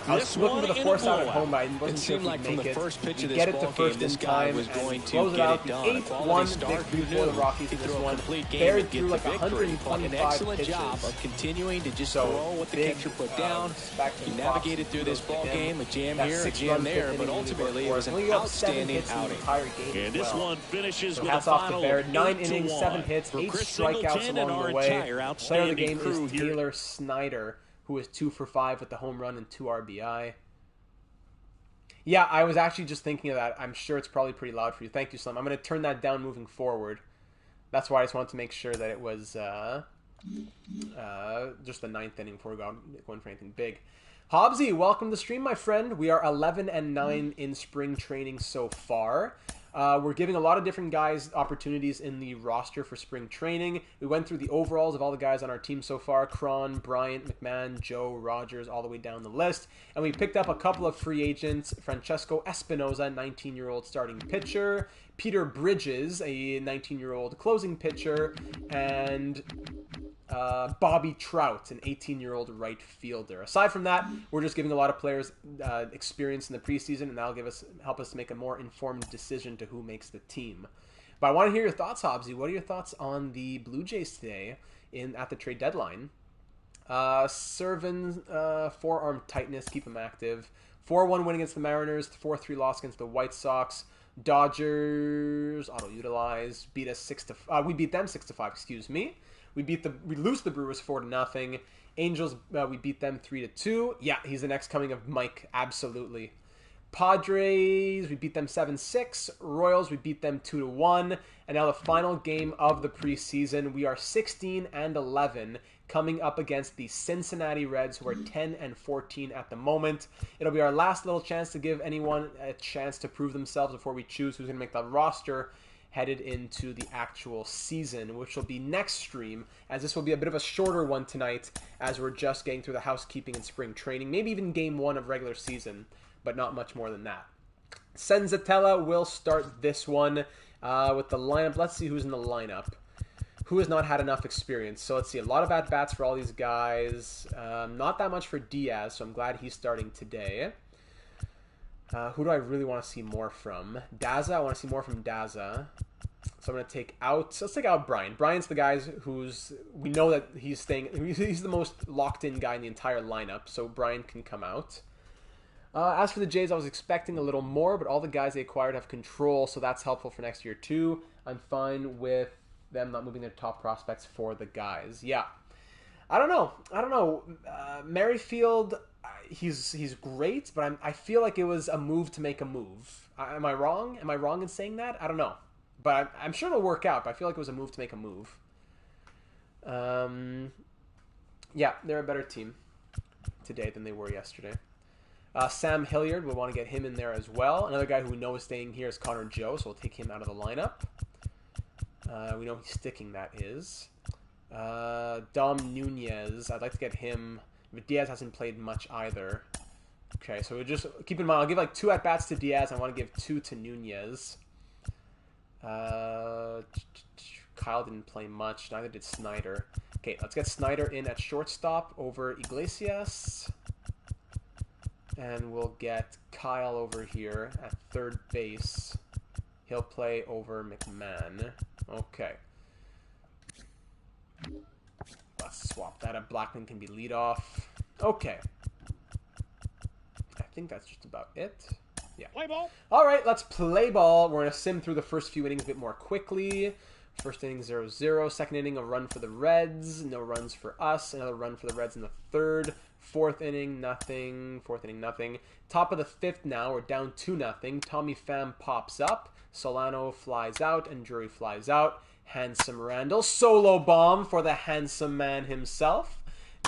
Speaker 1: I was looking for the force out at home, but I wasn't sure if we'd make it.
Speaker 3: Pitch of
Speaker 1: get it to first in time
Speaker 3: was going
Speaker 1: and
Speaker 3: to
Speaker 1: close it
Speaker 3: get
Speaker 1: out.
Speaker 3: it done.
Speaker 1: 8-1 victory for the Rockies in this one. Baird threw like 125
Speaker 3: an excellent
Speaker 1: pitches.
Speaker 3: job of continuing to just throw what the catcher put down. He navigated through this ball game, a jam here, a jam there, but ultimately it was an outstanding outing.
Speaker 2: And this one finishes with a
Speaker 1: hats off to
Speaker 2: final
Speaker 1: Baird. 9
Speaker 2: 8-1.
Speaker 1: innings, 7 hits, 8 strikeouts along the way. Player of the game is Taylor Snyder, who is 2 for 5 with the home run and 2 RBI. Yeah, I was actually just thinking of that. I'm sure it's probably pretty loud for you. Thank you, Slim. I'm going to turn that down moving forward. That's why I just wanted to make sure that it was just the 9th inning before we go going for anything big. Hobbsy, welcome to the stream, my friend. We are 11-9 in spring training so far. We're giving a lot of different guys opportunities in the roster for spring training. We went through the overalls of all the guys on our team so far. Cron, Bryant, McMahon, Joe, Rogers, all the way down the list. And we picked up a couple of free agents. Francesco Espinoza, 19-year-old starting pitcher. Peter Bridges, a 19-year-old closing pitcher. And Bobby Trout, an 18-year-old right fielder. Aside from that, we're just giving a lot of players experience in the preseason, and that'll help us make a more informed decision to who makes the team. But I want to hear your thoughts, Hobbsy. What are your thoughts on the Blue Jays today at the trade deadline? Servin, forearm tightness, keep him active. 4-1 win against the Mariners, 4-3 loss against the White Sox. Dodgers auto-utilize, beat us 6-5. We beat them 6-5. Excuse me. We lose the Brewers 4-0. Angels, we beat them 3-2. Yeah, he's the next coming of Mike, absolutely. Padres, we beat them 7-6. Royals, we beat them 2-1. And now the final game of the preseason, we are 16-11, coming up against the Cincinnati Reds, who are 10-14 at the moment. It'll be our last little chance to give anyone a chance to prove themselves before we choose who's going to make the roster headed into the actual season, which will be next stream, as this will be a bit of a shorter one tonight, as we're just getting through the housekeeping and spring training, maybe even game 1 of regular season, but not much more than that. Senzatella will start this one with the lineup. Let's see who's in the lineup. who has not had enough experience. So let's see, a lot of at-bats for all these guys. Not that much for Diaz, so I'm glad he's starting today. Who do I really want to see more from? Daza, I want to see more from Daza. So I'm going to take out, let's take out Brian. Brian's the guy we know that he's the most locked-in guy in the entire lineup, so Brian can come out. As for the Jays, I was expecting a little more, but all the guys they acquired have control, so that's helpful for next year too. I'm fine with them not moving their top prospects for the guys. Yeah. I don't know. Merrifield, he's great, but I feel like it was a move to make a move. Am I wrong? Am I wrong in saying that? I don't know. But I'm sure it'll work out, but I feel like it was a move to make a move. Yeah, they're a better team today than they were yesterday. Sam Hilliard, we'll want to get him in there as well. Another guy who we know is staying here is Connor Joe, so we'll take him out of the lineup. We know he's sticking, that is. Dom Nunez, I'd like to get him, but Diaz hasn't played much either. Okay, so we'll just keep in mind, I'll give like 2 at-bats to Diaz. I want to give 2 to Nunez. Kyle didn't play much, neither did Snyder. Okay, let's get Snyder in at shortstop over Iglesias. And we'll get Kyle over here at third base. He'll play over McMahon. Okay. Let's swap that up. Blackman can be leadoff. Okay. I think that's just about it. Yeah.
Speaker 2: Play ball.
Speaker 1: All right, let's play ball. We're going to sim through the first few innings a bit more quickly. First inning 0-0. Second inning a run for the Reds. No runs for us. Another run for the Reds in the third. Fourth inning, nothing. Fourth inning, nothing. Top of the fifth now. We're down 2-0. Tommy Pham pops up. Solano flies out and Drury flies out. Handsome Randall. Solo bomb for the handsome man himself.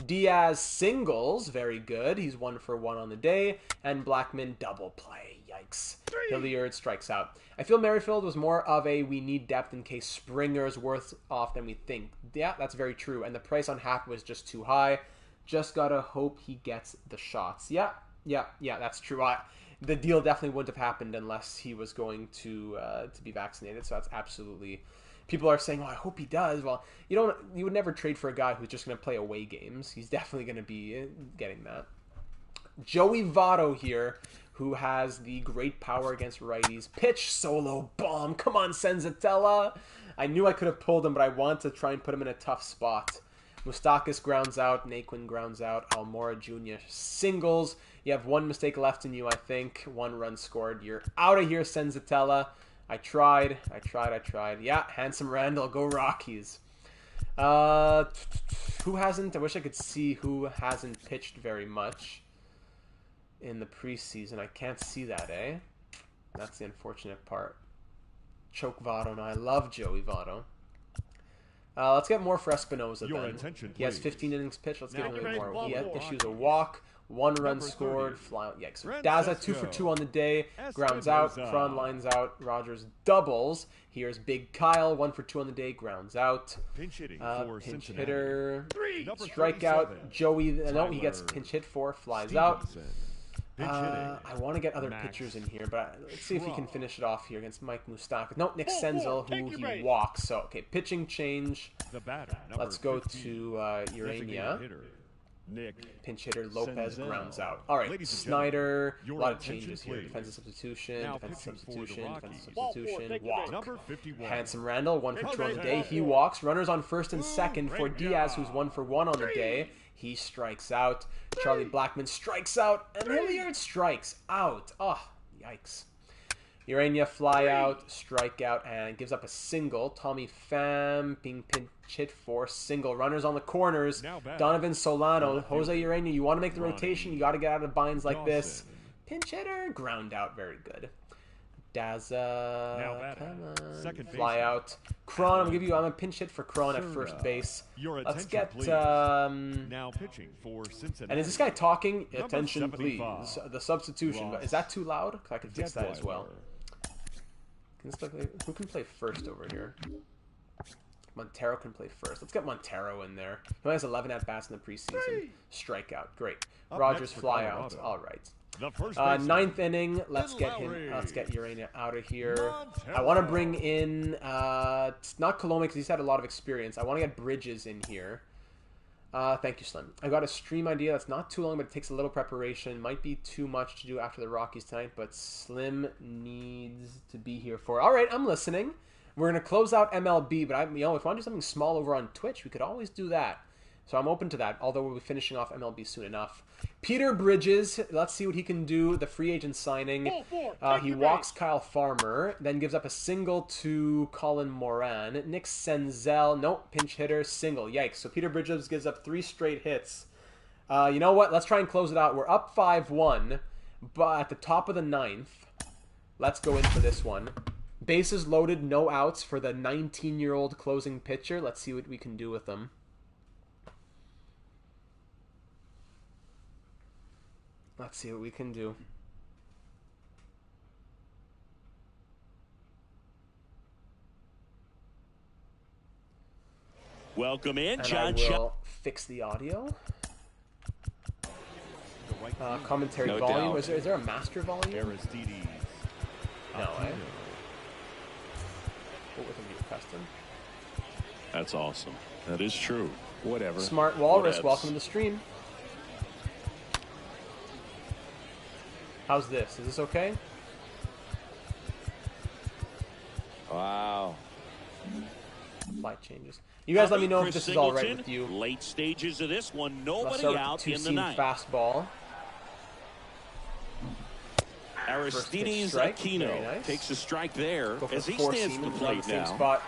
Speaker 1: Diaz singles. Very good. He's 1 for 1 on the day. And Blackman double play. Yikes. Hilliard strikes out. I feel Merrifield was more of a we need depth in case Springer's worse off than we think. Yeah, that's very true. And the price on Happ was just too high. Just gotta hope he gets the shots. Yeah, that's true. The deal definitely wouldn't have happened unless he was going to be vaccinated. So that's absolutely. People are saying, "Oh, I hope he does." Well, you would never trade for a guy who's just going to play away games. He's definitely going to be getting that. Joey Votto here, who has the great power against righties. Pitch, solo bomb. Come on, Senzatella. I knew I could have pulled him, but I want to try and put him in a tough spot. Moustakas grounds out. Naquin grounds out. Almora Jr. singles. You have 1 mistake left in you, I think. 1 run scored. You're out of here, Senzatella. I tried. Yeah, Handsome Randall. Go Rockies. Who hasn't? I wish I could see who hasn't pitched very much in the preseason. I can't see that, eh? That's the unfortunate part. Choke Votto. No, I love Joey Votto. Let's get more for Espinoza then. He has 15 innings pitched. Let's give him more. He issues a walk. 1 run scored. Fly out. Yikes. Daza 2 for 2 on the day. Grounds out. Cron lines out. Rogers doubles. Here's Big Kyle. 1 for 2 on the day. Grounds out. Pinch hitter. Strikeout. Joey. No, he gets pinch hit for. Flies out. I want to get other pitchers in here, but let's see if he can finish it off here against Mike Moustakas. No, Nick Senzel, who he walks. So, okay, pitching change. Let's go to Urania. Pinch hitter Lopez grounds out. All right, Snyder. A lot of changes here. Defensive substitution, walk. Handsome Randall, 1 for 2 on the day. He walks. Runners on first and second for Diaz, who's 1 for 1 on the day. He strikes out. Charlie Blackman strikes out. And Hilliard strikes out. Oh, yikes. Urania fly out, strike out, and gives up a single. Tommy Pham being pinch hit for single. Runners on the corners. Donovan Solano. Jose Urania, you want to make the rotation. You got to get out of binds like this. Pinch hitter. Ground out. Very good. Daza, come on. Fly out. Cron, I'm a pinch hit for Cron at first base. Let's get,
Speaker 2: now pitching for Cincinnati.
Speaker 1: And is this guy talking? Attention, please. The substitution. Is that too loud? Because I could fix that as well. Who can play first over here? Montero can play first. Let's get Montero in there. He only has 11 at-bats in the preseason. Strikeout. Great. Rogers fly out. All right. Ninth inning. Let's get him. Let's get Urania out of here. I want to bring in not Colome because he's had a lot of experience. I want to get Bridges in here. Thank you, Slim. I got a stream idea that's not too long, but it takes a little preparation. Might be too much to do after the Rockies tonight, but Slim needs to be here for it. All right, I'm listening. We're going to close out MLB, but if you want to do something small over on Twitch, we could always do that. So I'm open to that, although we'll be finishing off MLB soon enough. Peter Bridges, let's see what he can do. The free agent signing. He walks Kyle Farmer, then gives up a single to Colin Moran. Nick Senzel, nope, pinch hitter, single. Yikes. So Peter Bridges gives up 3 straight hits. You know what? Let's try and close it out. We're up 5-1, but at the top of the 9th, let's go in for this one. Bases loaded, no outs for the 19-year-old closing pitcher. Let's see what we can do with them. Let's see what we can do.
Speaker 2: Welcome in,
Speaker 1: and
Speaker 2: John.
Speaker 1: I will fix the audio. Commentary
Speaker 3: no
Speaker 1: volume. Is there a master volume? No, eh? What would it be, custom?
Speaker 2: That's awesome. That is true.
Speaker 3: Whatever.
Speaker 1: Smart Walrus, welcome to the stream. How's this? Is this okay?
Speaker 3: Wow.
Speaker 1: Light changes. You guys let me know if this is all right with you.
Speaker 2: Late stages of this one, nobody out in the
Speaker 1: two-seam
Speaker 2: ninth.
Speaker 1: fastball.
Speaker 2: Aristides Aquino takes a strike there as he stands to the plate now.
Speaker 1: Spot.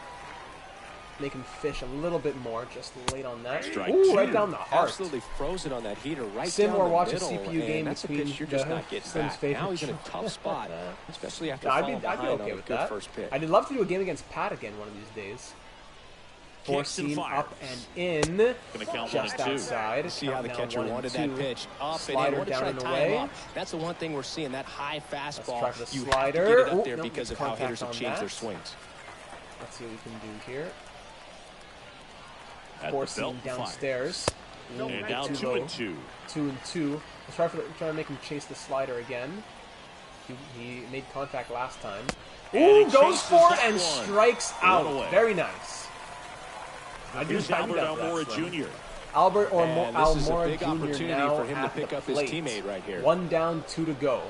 Speaker 1: They can fish a little bit more, just late on that.
Speaker 2: Strike
Speaker 1: Ooh,
Speaker 2: two.
Speaker 1: Right down the heart.
Speaker 3: Absolutely frozen on that heater right
Speaker 1: Sim
Speaker 3: down
Speaker 1: or
Speaker 3: the
Speaker 1: watch
Speaker 3: middle,
Speaker 1: a CPU game
Speaker 3: that's
Speaker 1: between
Speaker 3: a pitch you're just not getting
Speaker 1: Slim's
Speaker 3: back.
Speaker 1: favorite
Speaker 3: Now he's in a tough spot, especially after
Speaker 1: I'd
Speaker 3: falling
Speaker 1: be
Speaker 3: behind
Speaker 1: okay
Speaker 3: on a
Speaker 1: with
Speaker 3: good
Speaker 1: that.
Speaker 3: first pitch.
Speaker 1: I'd love to do a game against Pat again one of these days. Four-seam up and in, just outside.
Speaker 3: See how the catcher wanted that pitch up
Speaker 1: Slider
Speaker 3: and in.
Speaker 1: down and away.
Speaker 3: That's the one thing we're seeing, that high fastball.
Speaker 1: Let's try
Speaker 3: You
Speaker 1: the slider.
Speaker 3: have to get it up there because of how
Speaker 1: contact
Speaker 3: hitters have
Speaker 1: on
Speaker 3: changed
Speaker 1: that.
Speaker 3: their swings.
Speaker 1: Let's see what we can do here.
Speaker 2: At
Speaker 1: Four-seam downstairs.
Speaker 2: And down 2-2.
Speaker 1: 2-2. Let's try to make him chase the slider again. He made contact last time. Ooh, goes for it and strikes out. Very nice.
Speaker 2: Here's Albert Almora Jr.
Speaker 1: Albert or
Speaker 3: this is a
Speaker 1: Almora
Speaker 3: big
Speaker 1: Jr.
Speaker 3: opportunity
Speaker 1: now
Speaker 3: for him to
Speaker 1: at
Speaker 3: pick
Speaker 1: the
Speaker 3: up his
Speaker 1: plate.
Speaker 3: teammate right here.
Speaker 1: 1 down, 2 to go.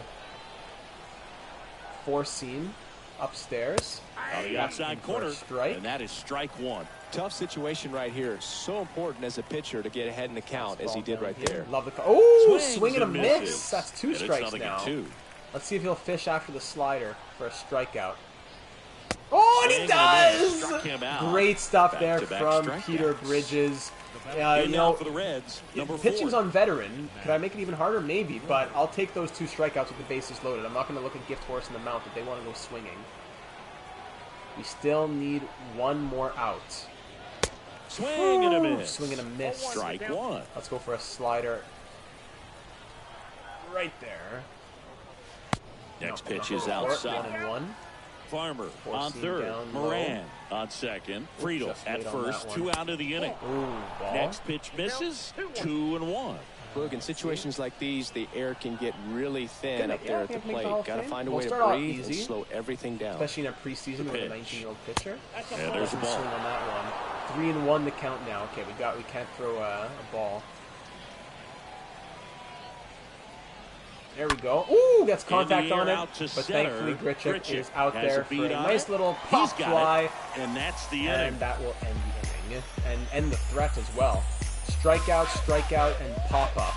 Speaker 1: Four-seam upstairs.
Speaker 2: The outside corner,
Speaker 1: strike.
Speaker 2: and that is strike 1.
Speaker 3: Tough situation right here. So important as a pitcher to get ahead in the count as he did right
Speaker 1: here.
Speaker 3: there.
Speaker 1: Love the call. Oh,
Speaker 2: Swings
Speaker 1: swing and a miss.
Speaker 2: misses.
Speaker 1: That's 2
Speaker 2: And
Speaker 1: strikes
Speaker 2: it's
Speaker 1: now.
Speaker 2: 2.
Speaker 1: Let's see if he'll fish after the slider for a strikeout. Oh, and he does!
Speaker 2: Struck him out.
Speaker 1: Great stuff there
Speaker 2: Back-to-back
Speaker 1: from
Speaker 2: strikeouts.
Speaker 1: Peter Bridges.
Speaker 2: In now for the Reds, number 4.
Speaker 1: Pitching's on veteran. Could I make it even harder? Maybe, but I'll take those 2 strikeouts with the bases loaded. I'm not going to look at Gift Horse in the mount if they want to go swinging. We still need 1 more out.
Speaker 2: Swing and a miss.
Speaker 1: Swing and a miss.
Speaker 2: Strike 1.
Speaker 1: Let's go for a slider. Right there.
Speaker 2: Next pitch is outside.
Speaker 1: 1-1.
Speaker 2: Farmer on
Speaker 1: Four-seam
Speaker 2: third.
Speaker 1: down
Speaker 2: Moran on second. Friedel
Speaker 1: just
Speaker 2: at
Speaker 1: late on
Speaker 2: first.
Speaker 1: that
Speaker 2: 2
Speaker 1: one.
Speaker 2: out of the inning.
Speaker 1: Ooh, ball.
Speaker 2: Next pitch misses. 2-1.
Speaker 3: Look, in situations like these, the air can get really thin up there at the
Speaker 1: Can't make
Speaker 3: plate.
Speaker 1: the Hall of
Speaker 3: Got to
Speaker 1: Fame.
Speaker 3: find a
Speaker 1: We'll
Speaker 3: way to
Speaker 1: start off
Speaker 3: breathe and
Speaker 1: easy.
Speaker 3: slow everything down.
Speaker 1: Especially in a preseason with a
Speaker 2: pitch.
Speaker 1: 19-year-old pitcher.
Speaker 2: Yeah, there's a
Speaker 1: Swing
Speaker 2: ball.
Speaker 1: on that one. 3-1 the count now. Okay, we can't throw a ball. There we go. Ooh, gets contact on it. But thankfully, Grichuk is out there for a nice little pop fly.
Speaker 2: And that's the inning.
Speaker 1: And that will end the inning. And end the threat as well. Strikeout, strikeout, and pop up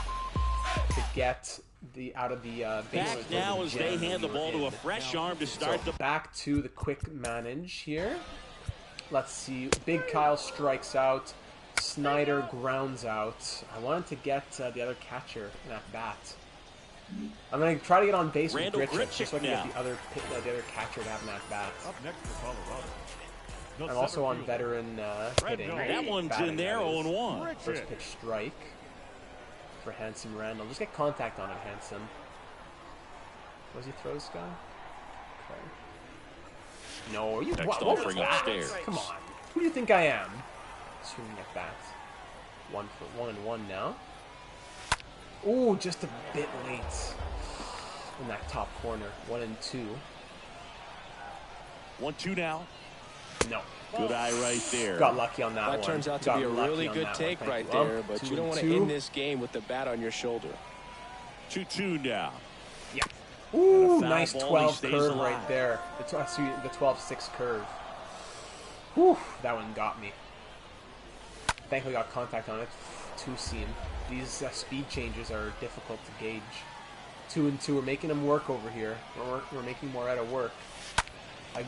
Speaker 1: to get the out of the base.
Speaker 2: Back now as they hand the ball to a fresh arm to start the.
Speaker 1: Back to the quick manage here. Let's see. Big Kyle strikes out. Snyder grounds out. I wanted to get the other catcher in at bat. I'm going to try to get on base with Grichuk just so I can get the other catcher to have an at bat.
Speaker 4: Up next for Colorado.
Speaker 1: I'm also on veteran hitting.
Speaker 2: That one's in there, 0-1.
Speaker 1: First pitch strike for Handsome Randall. Just get contact on it, Handsome. Was he throw this guy? Okay. No, you
Speaker 2: Next
Speaker 1: what
Speaker 2: offering
Speaker 1: was that?
Speaker 2: upstairs.
Speaker 1: Come on. Who do you think I am? Swinging at that. 1-1 now. Ooh, just a bit late. in that top corner. 1 and 2.
Speaker 2: 1-2 now.
Speaker 1: No.
Speaker 2: Good eye right there.
Speaker 1: Got lucky on that one.
Speaker 3: That turns out to be a really good take right there, but you don't want to end this game with the bat on your shoulder.
Speaker 2: 2-2 now.
Speaker 1: Yeah. Ooh, nice 12 curve right there. The 12-6 curve. Whew, that one got me. Thankfully got contact on it. 2-seam. These speed changes are difficult to gauge. 2 and 2. We're making them work over here. We're making Moretta work.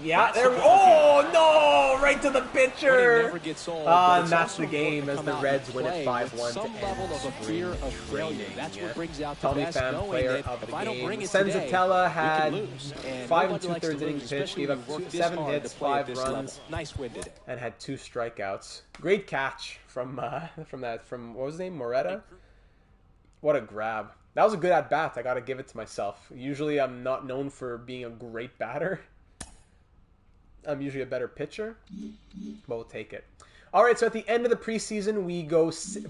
Speaker 1: Yeah, there. Oh no! Right to the pitcher. And that's the game as the Reds win it 5-1 to end spring training. That's what brings out the best. Player of the game. Senzatella had 5 2/3 innings pitched, gave up 7 hits, 5 runs, and had 2 strikeouts. Great catch from what was his name? Moretta. What a grab! That was a good at bat. I got to give it to myself. Usually, I'm not known for being a great batter. I'm usually a better pitcher, but we'll take it. All right, so at the end of the preseason,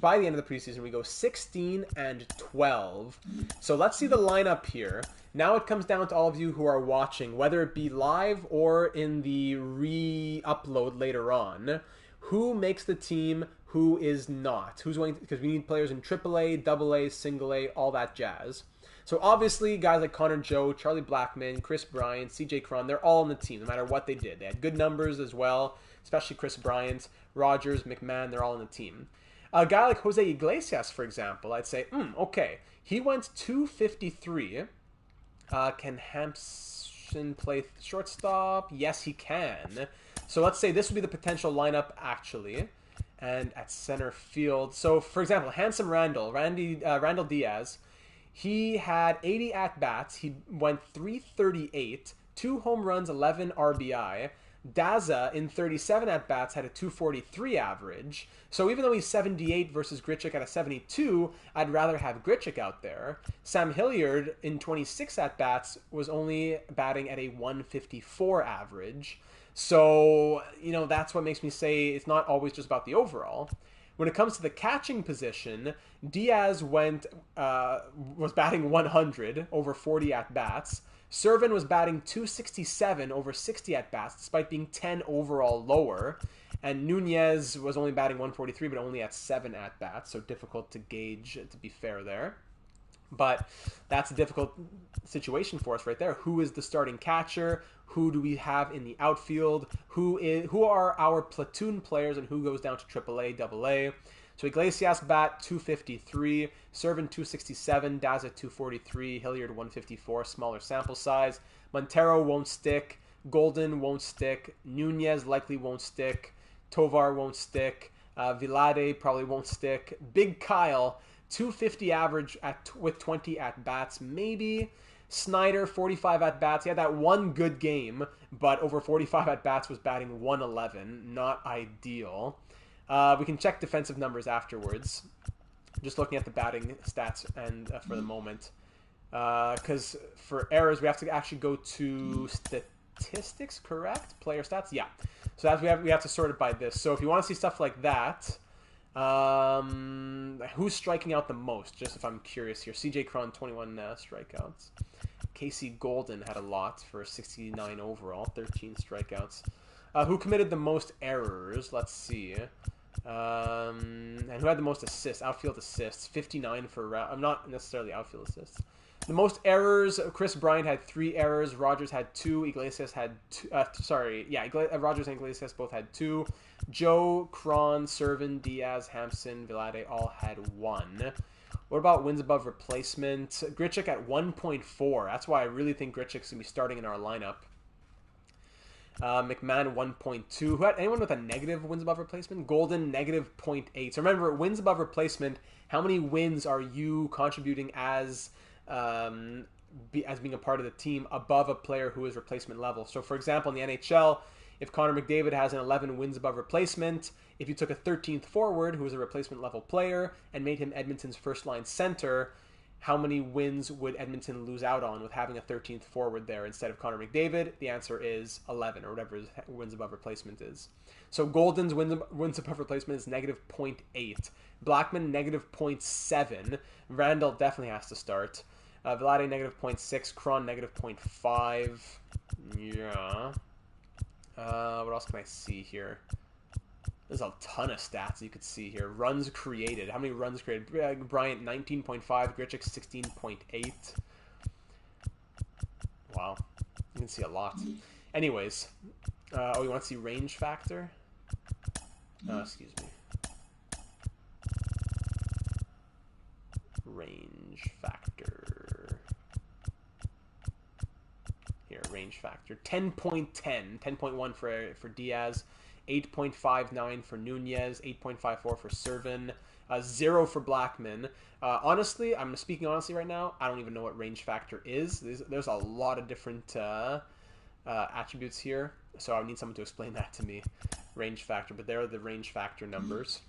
Speaker 1: by the end of the preseason, we go 16 and 12. So let's see the lineup here. Now it comes down to all of you who are watching, whether it be live or in the re-upload later on. Who makes the team, who is not? Who's going? Because we need players in AAA, AA, Single A, all that jazz. So obviously, guys like Connor Joe, Charlie Blackmon, Chris Bryant, CJ Cron, they're all on the team, no matter what they did. They had good numbers as well, especially Chris Bryant, Rogers, McMahon, they're all on the team. A guy like Jose Iglesias, for example, I'd say, okay, he went 253. Can Hampson play shortstop? Yes, he can. So let's say this would be the potential lineup, actually. And at center field, so for example, Randall Diaz, he had 80 at-bats. He went 338, 2 home runs, 11 RBI. Daza, in 37 at-bats, had a 243 average. So even though he's 78 versus Grichuk at a 72, I'd rather have Grichuk out there. Sam Hilliard, in 26 at-bats, was only batting at a 154 average. So, that's what makes me say it's not always just about the overall. When it comes to the catching position, Diaz was batting 100 over 40 at-bats. Servin was batting 267 over 60 at-bats, despite being 10 overall lower. And Nunez was only batting 143, but only at 7 at-bats, so difficult to gauge, to be fair there. But that's a difficult situation for us right there. Who is the starting catcher? Who do we have in the outfield? Who are our platoon players, and who goes down to AAA, AA? So Iglesias bat 253, Servin 267, Daza 243, Hilliard 154, smaller sample size. Montero won't stick. Golden won't stick. Nunez likely won't stick. Tovar won't stick. Vilade probably won't stick. Big Kyle, 250 average with 20 at-bats, maybe. Snyder, 45 at-bats. He had that one good game, but over 45 at-bats was batting 111. Not ideal. We can check defensive numbers afterwards. Just looking at the batting stats and for the moment. Because for errors, we have to actually go to statistics, correct? Player stats? Yeah. So we have to sort it by this. So if you want to see stuff like that, who's striking out the most? Just if I'm curious here. CJ Cron, 21 strikeouts. Casey Golden had a lot for 69 overall, 13 strikeouts. Who committed the most errors? Let's see. And who had the most assists? Outfield assists, 59 for not necessarily outfield assists. The most errors, Chris Bryant had 3 errors. Rogers had 2. Iglesias had 2. Rogers and Iglesias both had 2. Joe, Cron, Servin, Diaz, Hampson, Vilade all had 1. What about wins above replacement? Grichuk at 1.4. That's why I really think Grichuk's going to be starting in our lineup. McMahon 1.2. Who had anyone with a negative wins above replacement? Golden negative 0.8. So remember, wins above replacement, how many wins are you contributing as being a part of the team above a player who is replacement level? So for example, in the NHL, if Connor McDavid has an 11 wins above replacement, if you took a 13th forward who is a replacement level player and made him Edmonton's first line center, how many wins would Edmonton lose out on with having a 13th forward there instead of Connor McDavid? The answer is 11, or whatever his wins above replacement is. So Golden's wins above replacement is negative 0.8. Blackmon, negative 0.7. Randall definitely has to start. Vlade, negative 0.6. Cron, negative 0.5. Yeah. What else can I see here? There's a ton of stats you could see here. Runs created. How many runs created? Bryant, 19.5. Grichuk, 16.8. Wow. You can see a lot. Anyways. Oh, you want to see range factor? Excuse me. Range factor. Here, range factor. 10.10. 10.1 for Diaz. 8.59 for Nunez. 8.54 for Servin. 0 for Blackman. Honestly, I'm speaking honestly right now, I don't even know what range factor is. There's a lot of different attributes here, so I need someone to explain that to me. Range factor, but there are the range factor numbers.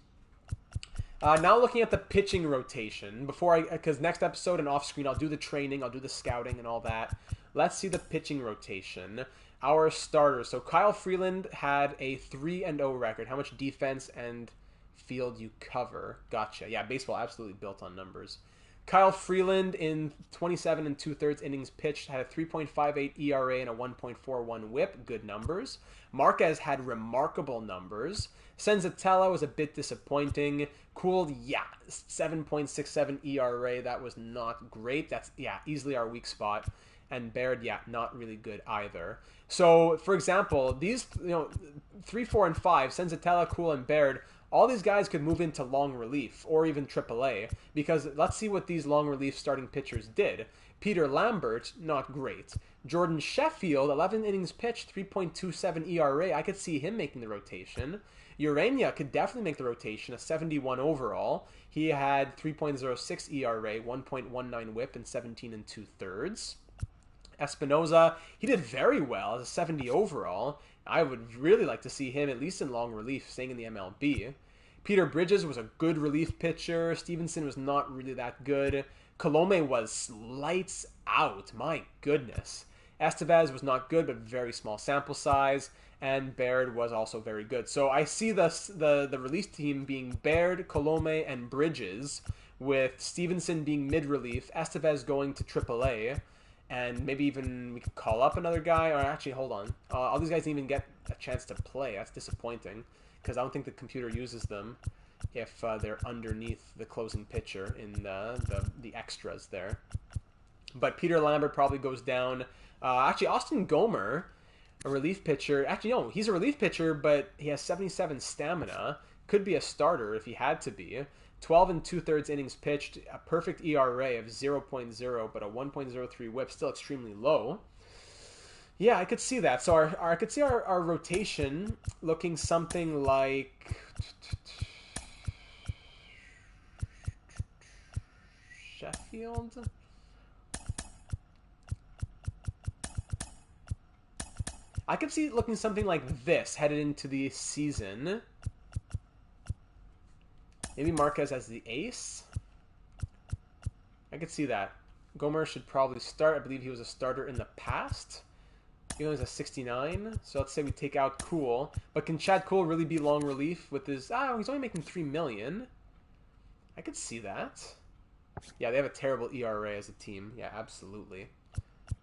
Speaker 1: Now looking at the pitching rotation, because next episode and off screen I'll do the training, I'll do the scouting and all that. Let's see the pitching rotation. Our starters. So Kyle Freeland had a 3-0 record. How much defense and field you cover? Gotcha. Yeah, baseball absolutely built on numbers. Kyle Freeland in 27 2/3 innings pitched had a 3.58 ERA and a 1.41 WHIP. Good numbers. Marquez had remarkable numbers. Senzatella was a bit disappointing. Cooled, yeah, 7.67 ERA. That was not great. That's, yeah, easily our weak spot. And Baird, yeah, not really good either. So, for example, these, 3, 4, and 5, Senzatella, Cool, and Baird, all these guys could move into long relief or even AAA, because let's see what these long relief starting pitchers did. Peter Lambert, not great. Jordan Sheffield, 11 innings pitched, 3.27 ERA. I could see him making the rotation. Urania could definitely make the rotation, a 71 overall. He had 3.06 ERA, 1.19 WHIP, and 17 2/3. Espinoza, he did very well as a 70 overall. I would really like to see him at least in long relief, staying in the MLB. Peter Bridges was a good relief pitcher. Stevenson was not really that good. Colome was lights out. My goodness. Estevez was not good, but very small sample size. And Baird was also very good. So I see the release team being Baird, Colome, and Bridges, with Stevenson being mid-relief, Estevez going to AAA, and maybe even we could call up another guy. Or actually, hold on. All these guys didn't even get a chance to play. That's disappointing, because I don't think the computer uses them if they're underneath the closing pitcher in the extras there. But Peter Lambert probably goes down. Actually, Austin Gomer, a relief pitcher. Actually, no, he's a relief pitcher, but he has 77 stamina. Could be a starter if he had to be. 12 2/3 innings pitched, a perfect ERA of 0.0, but a 1.03 WHIP, still extremely low. Yeah, I could see that. So I could see our rotation looking something like Sheffield. I could see it looking something like this headed into the season. Maybe Marquez as the ace. I could see that. Gomer should probably start. I believe he was a starter in the past. He only has a 69. So let's say we take out Cool. But can Chad Cool really be long relief with his... he's only making $3 million. I could see that. Yeah, they have a terrible ERA as a team. Yeah, absolutely.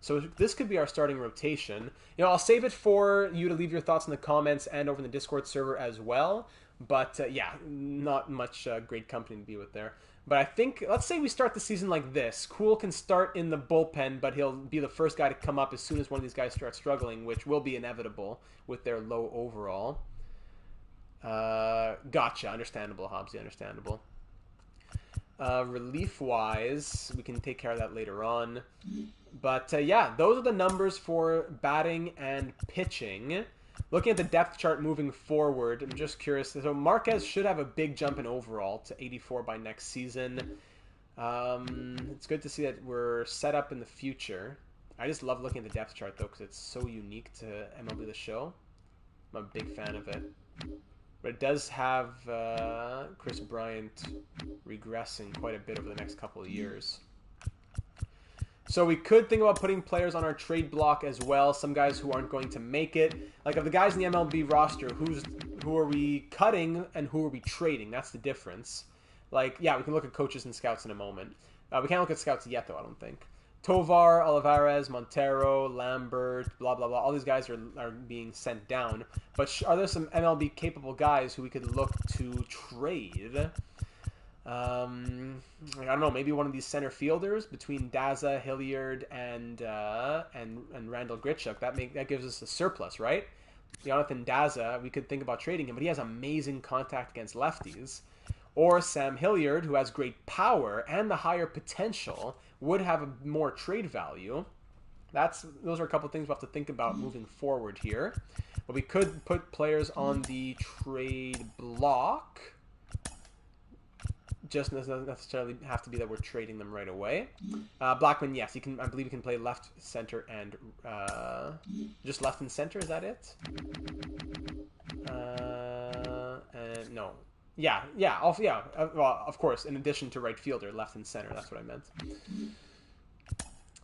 Speaker 1: So this could be our starting rotation. I'll save it for you to leave your thoughts in the comments and over in the Discord server as well. But, yeah, not much great company to be with there. But I think, let's say we start the season like this. Cool can start in the bullpen, but he'll be the first guy to come up as soon as one of these guys starts struggling, which will be inevitable with their low overall. Gotcha. Understandable, Hobbsy. Understandable. Relief-wise, we can take care of that later on. But, yeah, those are the numbers for batting and pitching. Looking at the depth chart moving forward, I'm just curious. So Marquez should have a big jump in overall to 84 by next season. It's good to see that we're set up in the future. I just love looking at the depth chart, though, because it's so unique to MLB The Show. I'm a big fan of it. But it does have Chris Bryant regressing quite a bit over the next couple of years. So we could think about putting players on our trade block as well. Some guys who aren't going to make it. Like, of the guys in the MLB roster, who are we cutting and who are we trading? That's the difference. Like, yeah, we can look at coaches and scouts in a moment. We can't look at scouts yet, though, I don't think. Tovar, Olivares, Montero, Lambert, blah, blah, blah. All these guys are being sent down. But are there some MLB-capable guys who we could look to trade? I don't know. Maybe one of these center fielders between Daza, Hilliard, and Randall Grichuk. That gives us a surplus, right? Jonathan Daza, we could think about trading him, but he has amazing contact against lefties. Or Sam Hilliard, who has great power and the higher potential, would have a more trade value. Those are a couple things we'll have to think about moving forward here. But we could put players on the trade block. Just doesn't necessarily have to be that we're trading them right away. Blackman, yes, he can. I believe he can play left, center, and just left and center. Is that it? And no. Yeah. Well, of course, in addition to right fielder, left and center. That's what I meant.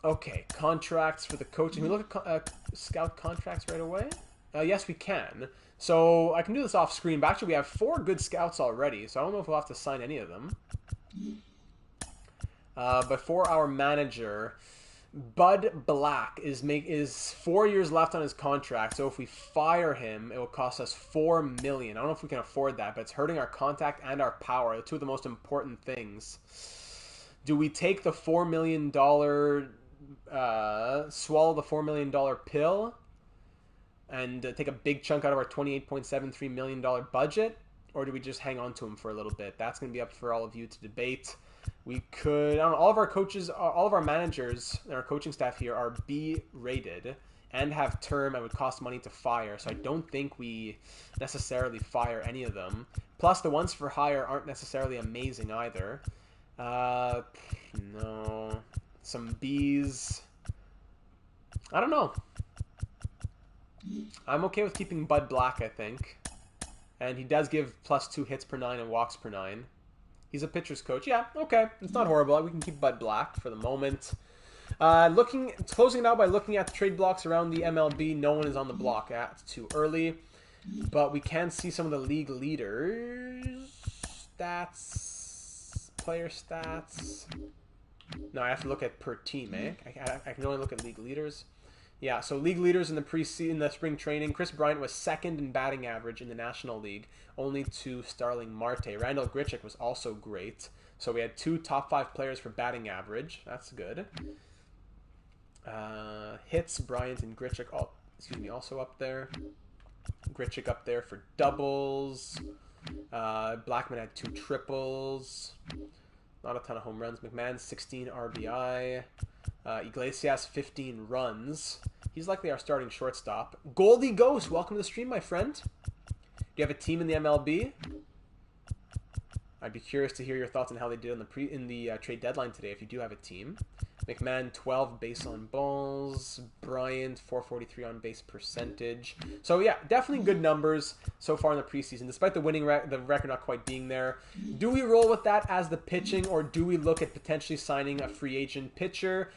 Speaker 1: Okay, contracts for the coach. Can we look at scout contracts right away? Yes, we can. So I can do this off screen, but actually we have 4 good scouts already, so I don't know if we'll have to sign any of them. But for our manager, Bud Black is 4 years left on his contract, so if we fire him, it will cost us $4 million. I don't know if we can afford that, but it's hurting our contact and our power, the two of the most important things. Do we take the $4 million, swallow the $4 million pill, and take a big chunk out of our $28.73 million budget, or do we just hang on to him for a little bit? That's going to be up for all of you to debate. We could, I don't know, all of our coaches, all of our managers and our coaching staff here are B rated and have term and would cost money to fire, so I don't think we necessarily fire any of them. Plus, the ones for hire aren't necessarily amazing either. No. Some Bs. I don't know. I'm okay with keeping Bud Black, I think. And he does give +2 hits per 9 and walks per 9. He's a pitcher's coach. Yeah, okay. It's not horrible. We can keep Bud Black for the moment. Closing it out by looking at the trade blocks around the MLB. No one is on the block. It's too early. But we can see some of the league leaders. Stats. Player stats. No, I have to look at per team, eh? I can only look at league leaders. Yeah, so league leaders in the preseason, the spring training. Chris Bryant was 2nd in batting average in the National League, only to Starling Marte. Randall Grichuk was also great. So we had 2 top 5 players for batting average. That's good. Hits, Bryant and Grichuk, also up there. Grichuk up there for doubles. Blackman had 2 triples. Not a ton of home runs. McMahon, 16 RBI. Iglesias, 15 runs. He's likely our starting shortstop. Goldie Ghost, welcome to the stream, my friend. Do you have a team in the MLB? I'd be curious to hear your thoughts on how they did in the trade deadline today if you do have a team. McMahon, 12 base on balls. Bryant, 443 on base percentage. So yeah, definitely good numbers so far in the preseason, despite the the record not quite being there. Do we roll with that as the pitching, or do we look at potentially signing a free agent pitcher?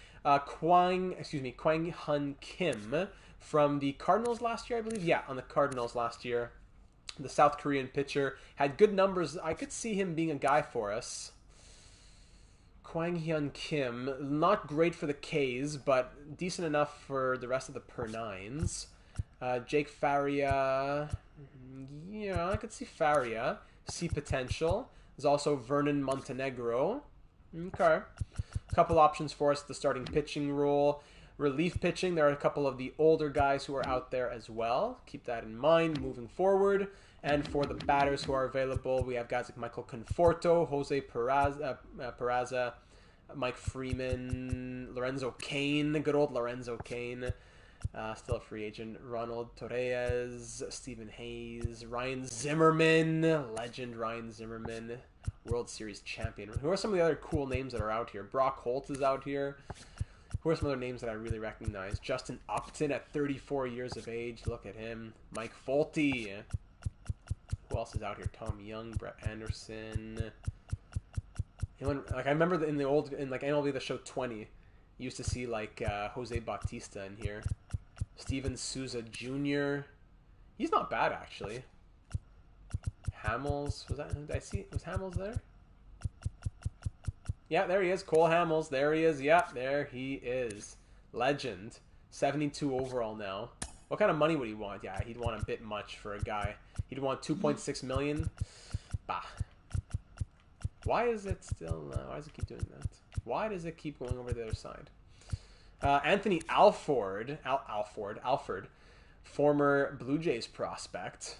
Speaker 1: Kwang Hun Kim from the Cardinals last year, I believe. Yeah, on the Cardinals last year. The South Korean pitcher had good numbers. I could see him being a guy for us. Kwang Hyun Kim, not great for the K's, but decent enough for the rest of the per 9s. Jake Faria, yeah, I could see Faria. See potential. There's also Vernon Montenegro. Okay. A couple options for us at the starting pitching role. Relief pitching, there are a couple of the older guys who are out there as well. Keep that in mind moving forward. And for the batters who are available, we have guys like Michael Conforto, Jose Peraza, Mike Freeman, Lorenzo Cain, good old Lorenzo Cain, still a free agent, Ronald Torres, Stephen Hayes, Ryan Zimmerman, legend Ryan Zimmerman, World Series champion. Who are some of the other cool names that are out here? Brock Holt is out here. Who are some other names that I really recognize? Justin Upton at 34 years of age. Look at him. Mike Folty. Who else is out here? Tom Young, Brett Anderson. Like I remember in MLB The Show 20, you used to see like Jose Bautista in here. Steven Souza Jr. He's not bad actually. Hamels, was that? Did I see? Was Hamels there? Yeah, there he is. Cole Hamels. There he is. Yeah, there he is. Legend. 72 overall now. What kind of money would he want? Yeah, he'd want a bit much for a guy. He'd want 2.6 million. Bah. Why is it still... why does it keep doing that? Why does it keep going over the other side? Anthony Alford, former Blue Jays prospect.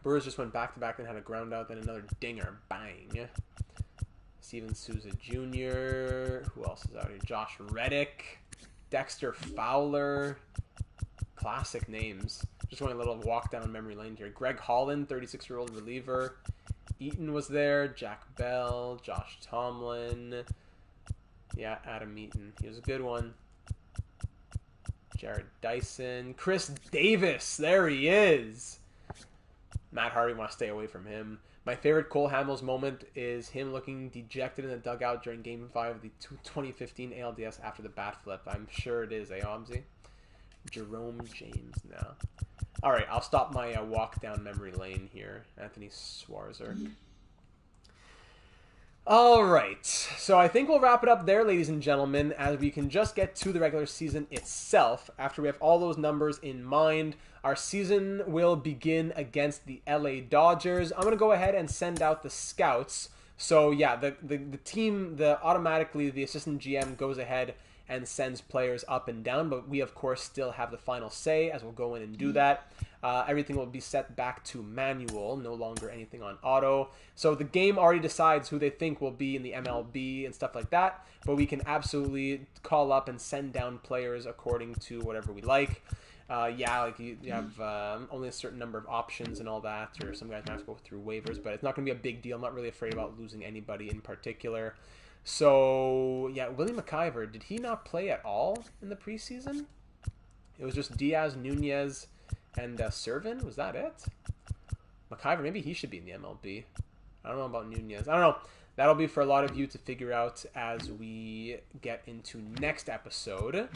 Speaker 1: Brewers just went back-to-back and had a ground out, then another dinger. Bang. Steven Souza Jr. Who else is out here? Josh Reddick. Dexter Fowler. Classic names. Just going a little walk down memory lane here. Greg Holland, 36-year-old reliever. Eaton was there. Jack Bell. Josh Tomlin. Yeah, Adam Eaton. He was a good one. Jared Dyson. Chris Davis. There he is. Matt Harvey, want to stay away from him. My favorite Cole Hamels moment is him looking dejected in the dugout during Game 5 of the 2015 ALDS after the bat flip. I'm sure it is, Omzi? Jerome James now. All right, I'll stop my walk down memory lane here. Anthony Swarzer. All right, so I think we'll wrap it up there, ladies and gentlemen, as we can just get to the regular season itself. After we have all those numbers in mind, our season will begin against the LA Dodgers. I'm going to go ahead and send out the scouts. So yeah, the team, automatically the assistant GM goes ahead and sends players up and down, but we of course still have the final say as we'll go in and do that. Everything will be set back to manual, no longer anything on auto. So the game already decides who they think will be in the MLB and stuff like that, but we can absolutely call up and send down players according to whatever we like. Like you have only a certain number of options and all that, or some guys might have to go through waivers, but it's not going to be a big deal. I'm not really afraid about losing anybody in particular. So, yeah, Willie McIver, did he not play at all in the preseason? It was just Diaz, Nunez, and Servin? Was that it? McIver, maybe he should be in the MLB. I don't know about Nunez. I don't know. That'll be for a lot of you to figure out as we get into next episode.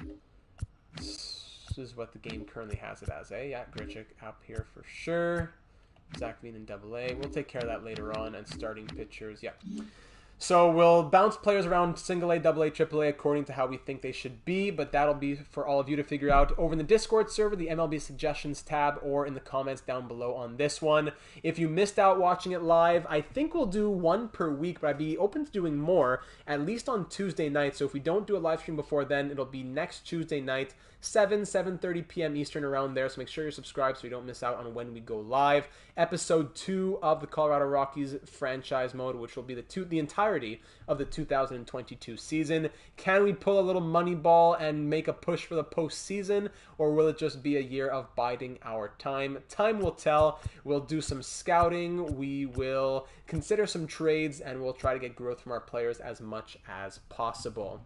Speaker 1: This is what the game currently has it as, eh? Yeah, Grichuk up here for sure. Zach Veen in AA. We'll take care of that later on. And starting pitchers, yeah. So we'll bounce players around single A, AA, AAA according to how we think they should be, but that'll be for all of you to figure out over in the Discord server, the MLB Suggestions tab, or in the comments down below on this one. If you missed out watching it live, I think we'll do one per week, but I'd be open to doing more, at least on Tuesday night. So if we don't do a live stream before then, it'll be next Tuesday night, 7:30 p.m. Eastern, around there. So make sure you're subscribed so you don't miss out on when we go live. Episode 2 of the Colorado Rockies franchise mode, which will be the entirety of the 2022 season. Can we pull a little money ball and make a push for the postseason, or will it just be a year of biding our time? Time will tell. We'll do some scouting. We will consider some trades, and we'll try to get growth from our players as much as possible.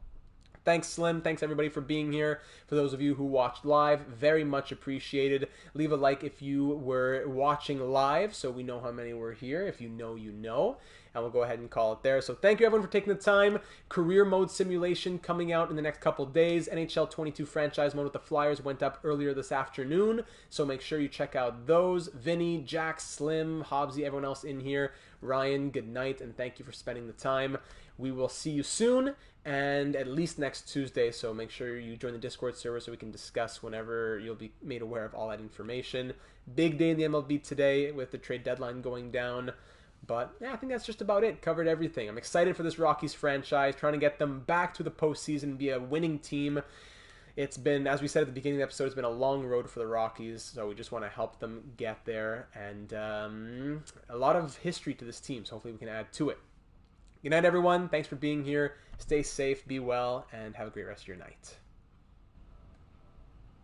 Speaker 1: Thanks, Slim. Thanks, everybody, for being here. For those of you who watched live, very much appreciated. Leave a like if you were watching live so we know how many were here. If you know, you know. And we'll go ahead and call it there. So thank you, everyone, for taking the time. Career mode simulation coming out in the next couple days. NHL 22 franchise mode with the Flyers went up earlier this afternoon. So make sure you check out those. Vinny, Jack, Slim, Hobbsy, everyone else in here. Ryan, good night, and thank you for spending the time. We will see you soon, and at least next Tuesday, so make sure you join the Discord server so we can discuss whenever you'll be made aware of all that information. Big day in the MLB today with the trade deadline going down, but yeah, I think that's just about it. Covered everything. I'm excited for this Rockies franchise, trying to get them back to the postseason and be a winning team. It's been, as we said at the beginning of the episode, it's been a long road for the Rockies, so we just want to help them get there, and a lot of history to this team, so hopefully we can add to it. Good night, everyone. Thanks for being here. Stay safe, be well, and have a great rest of your night.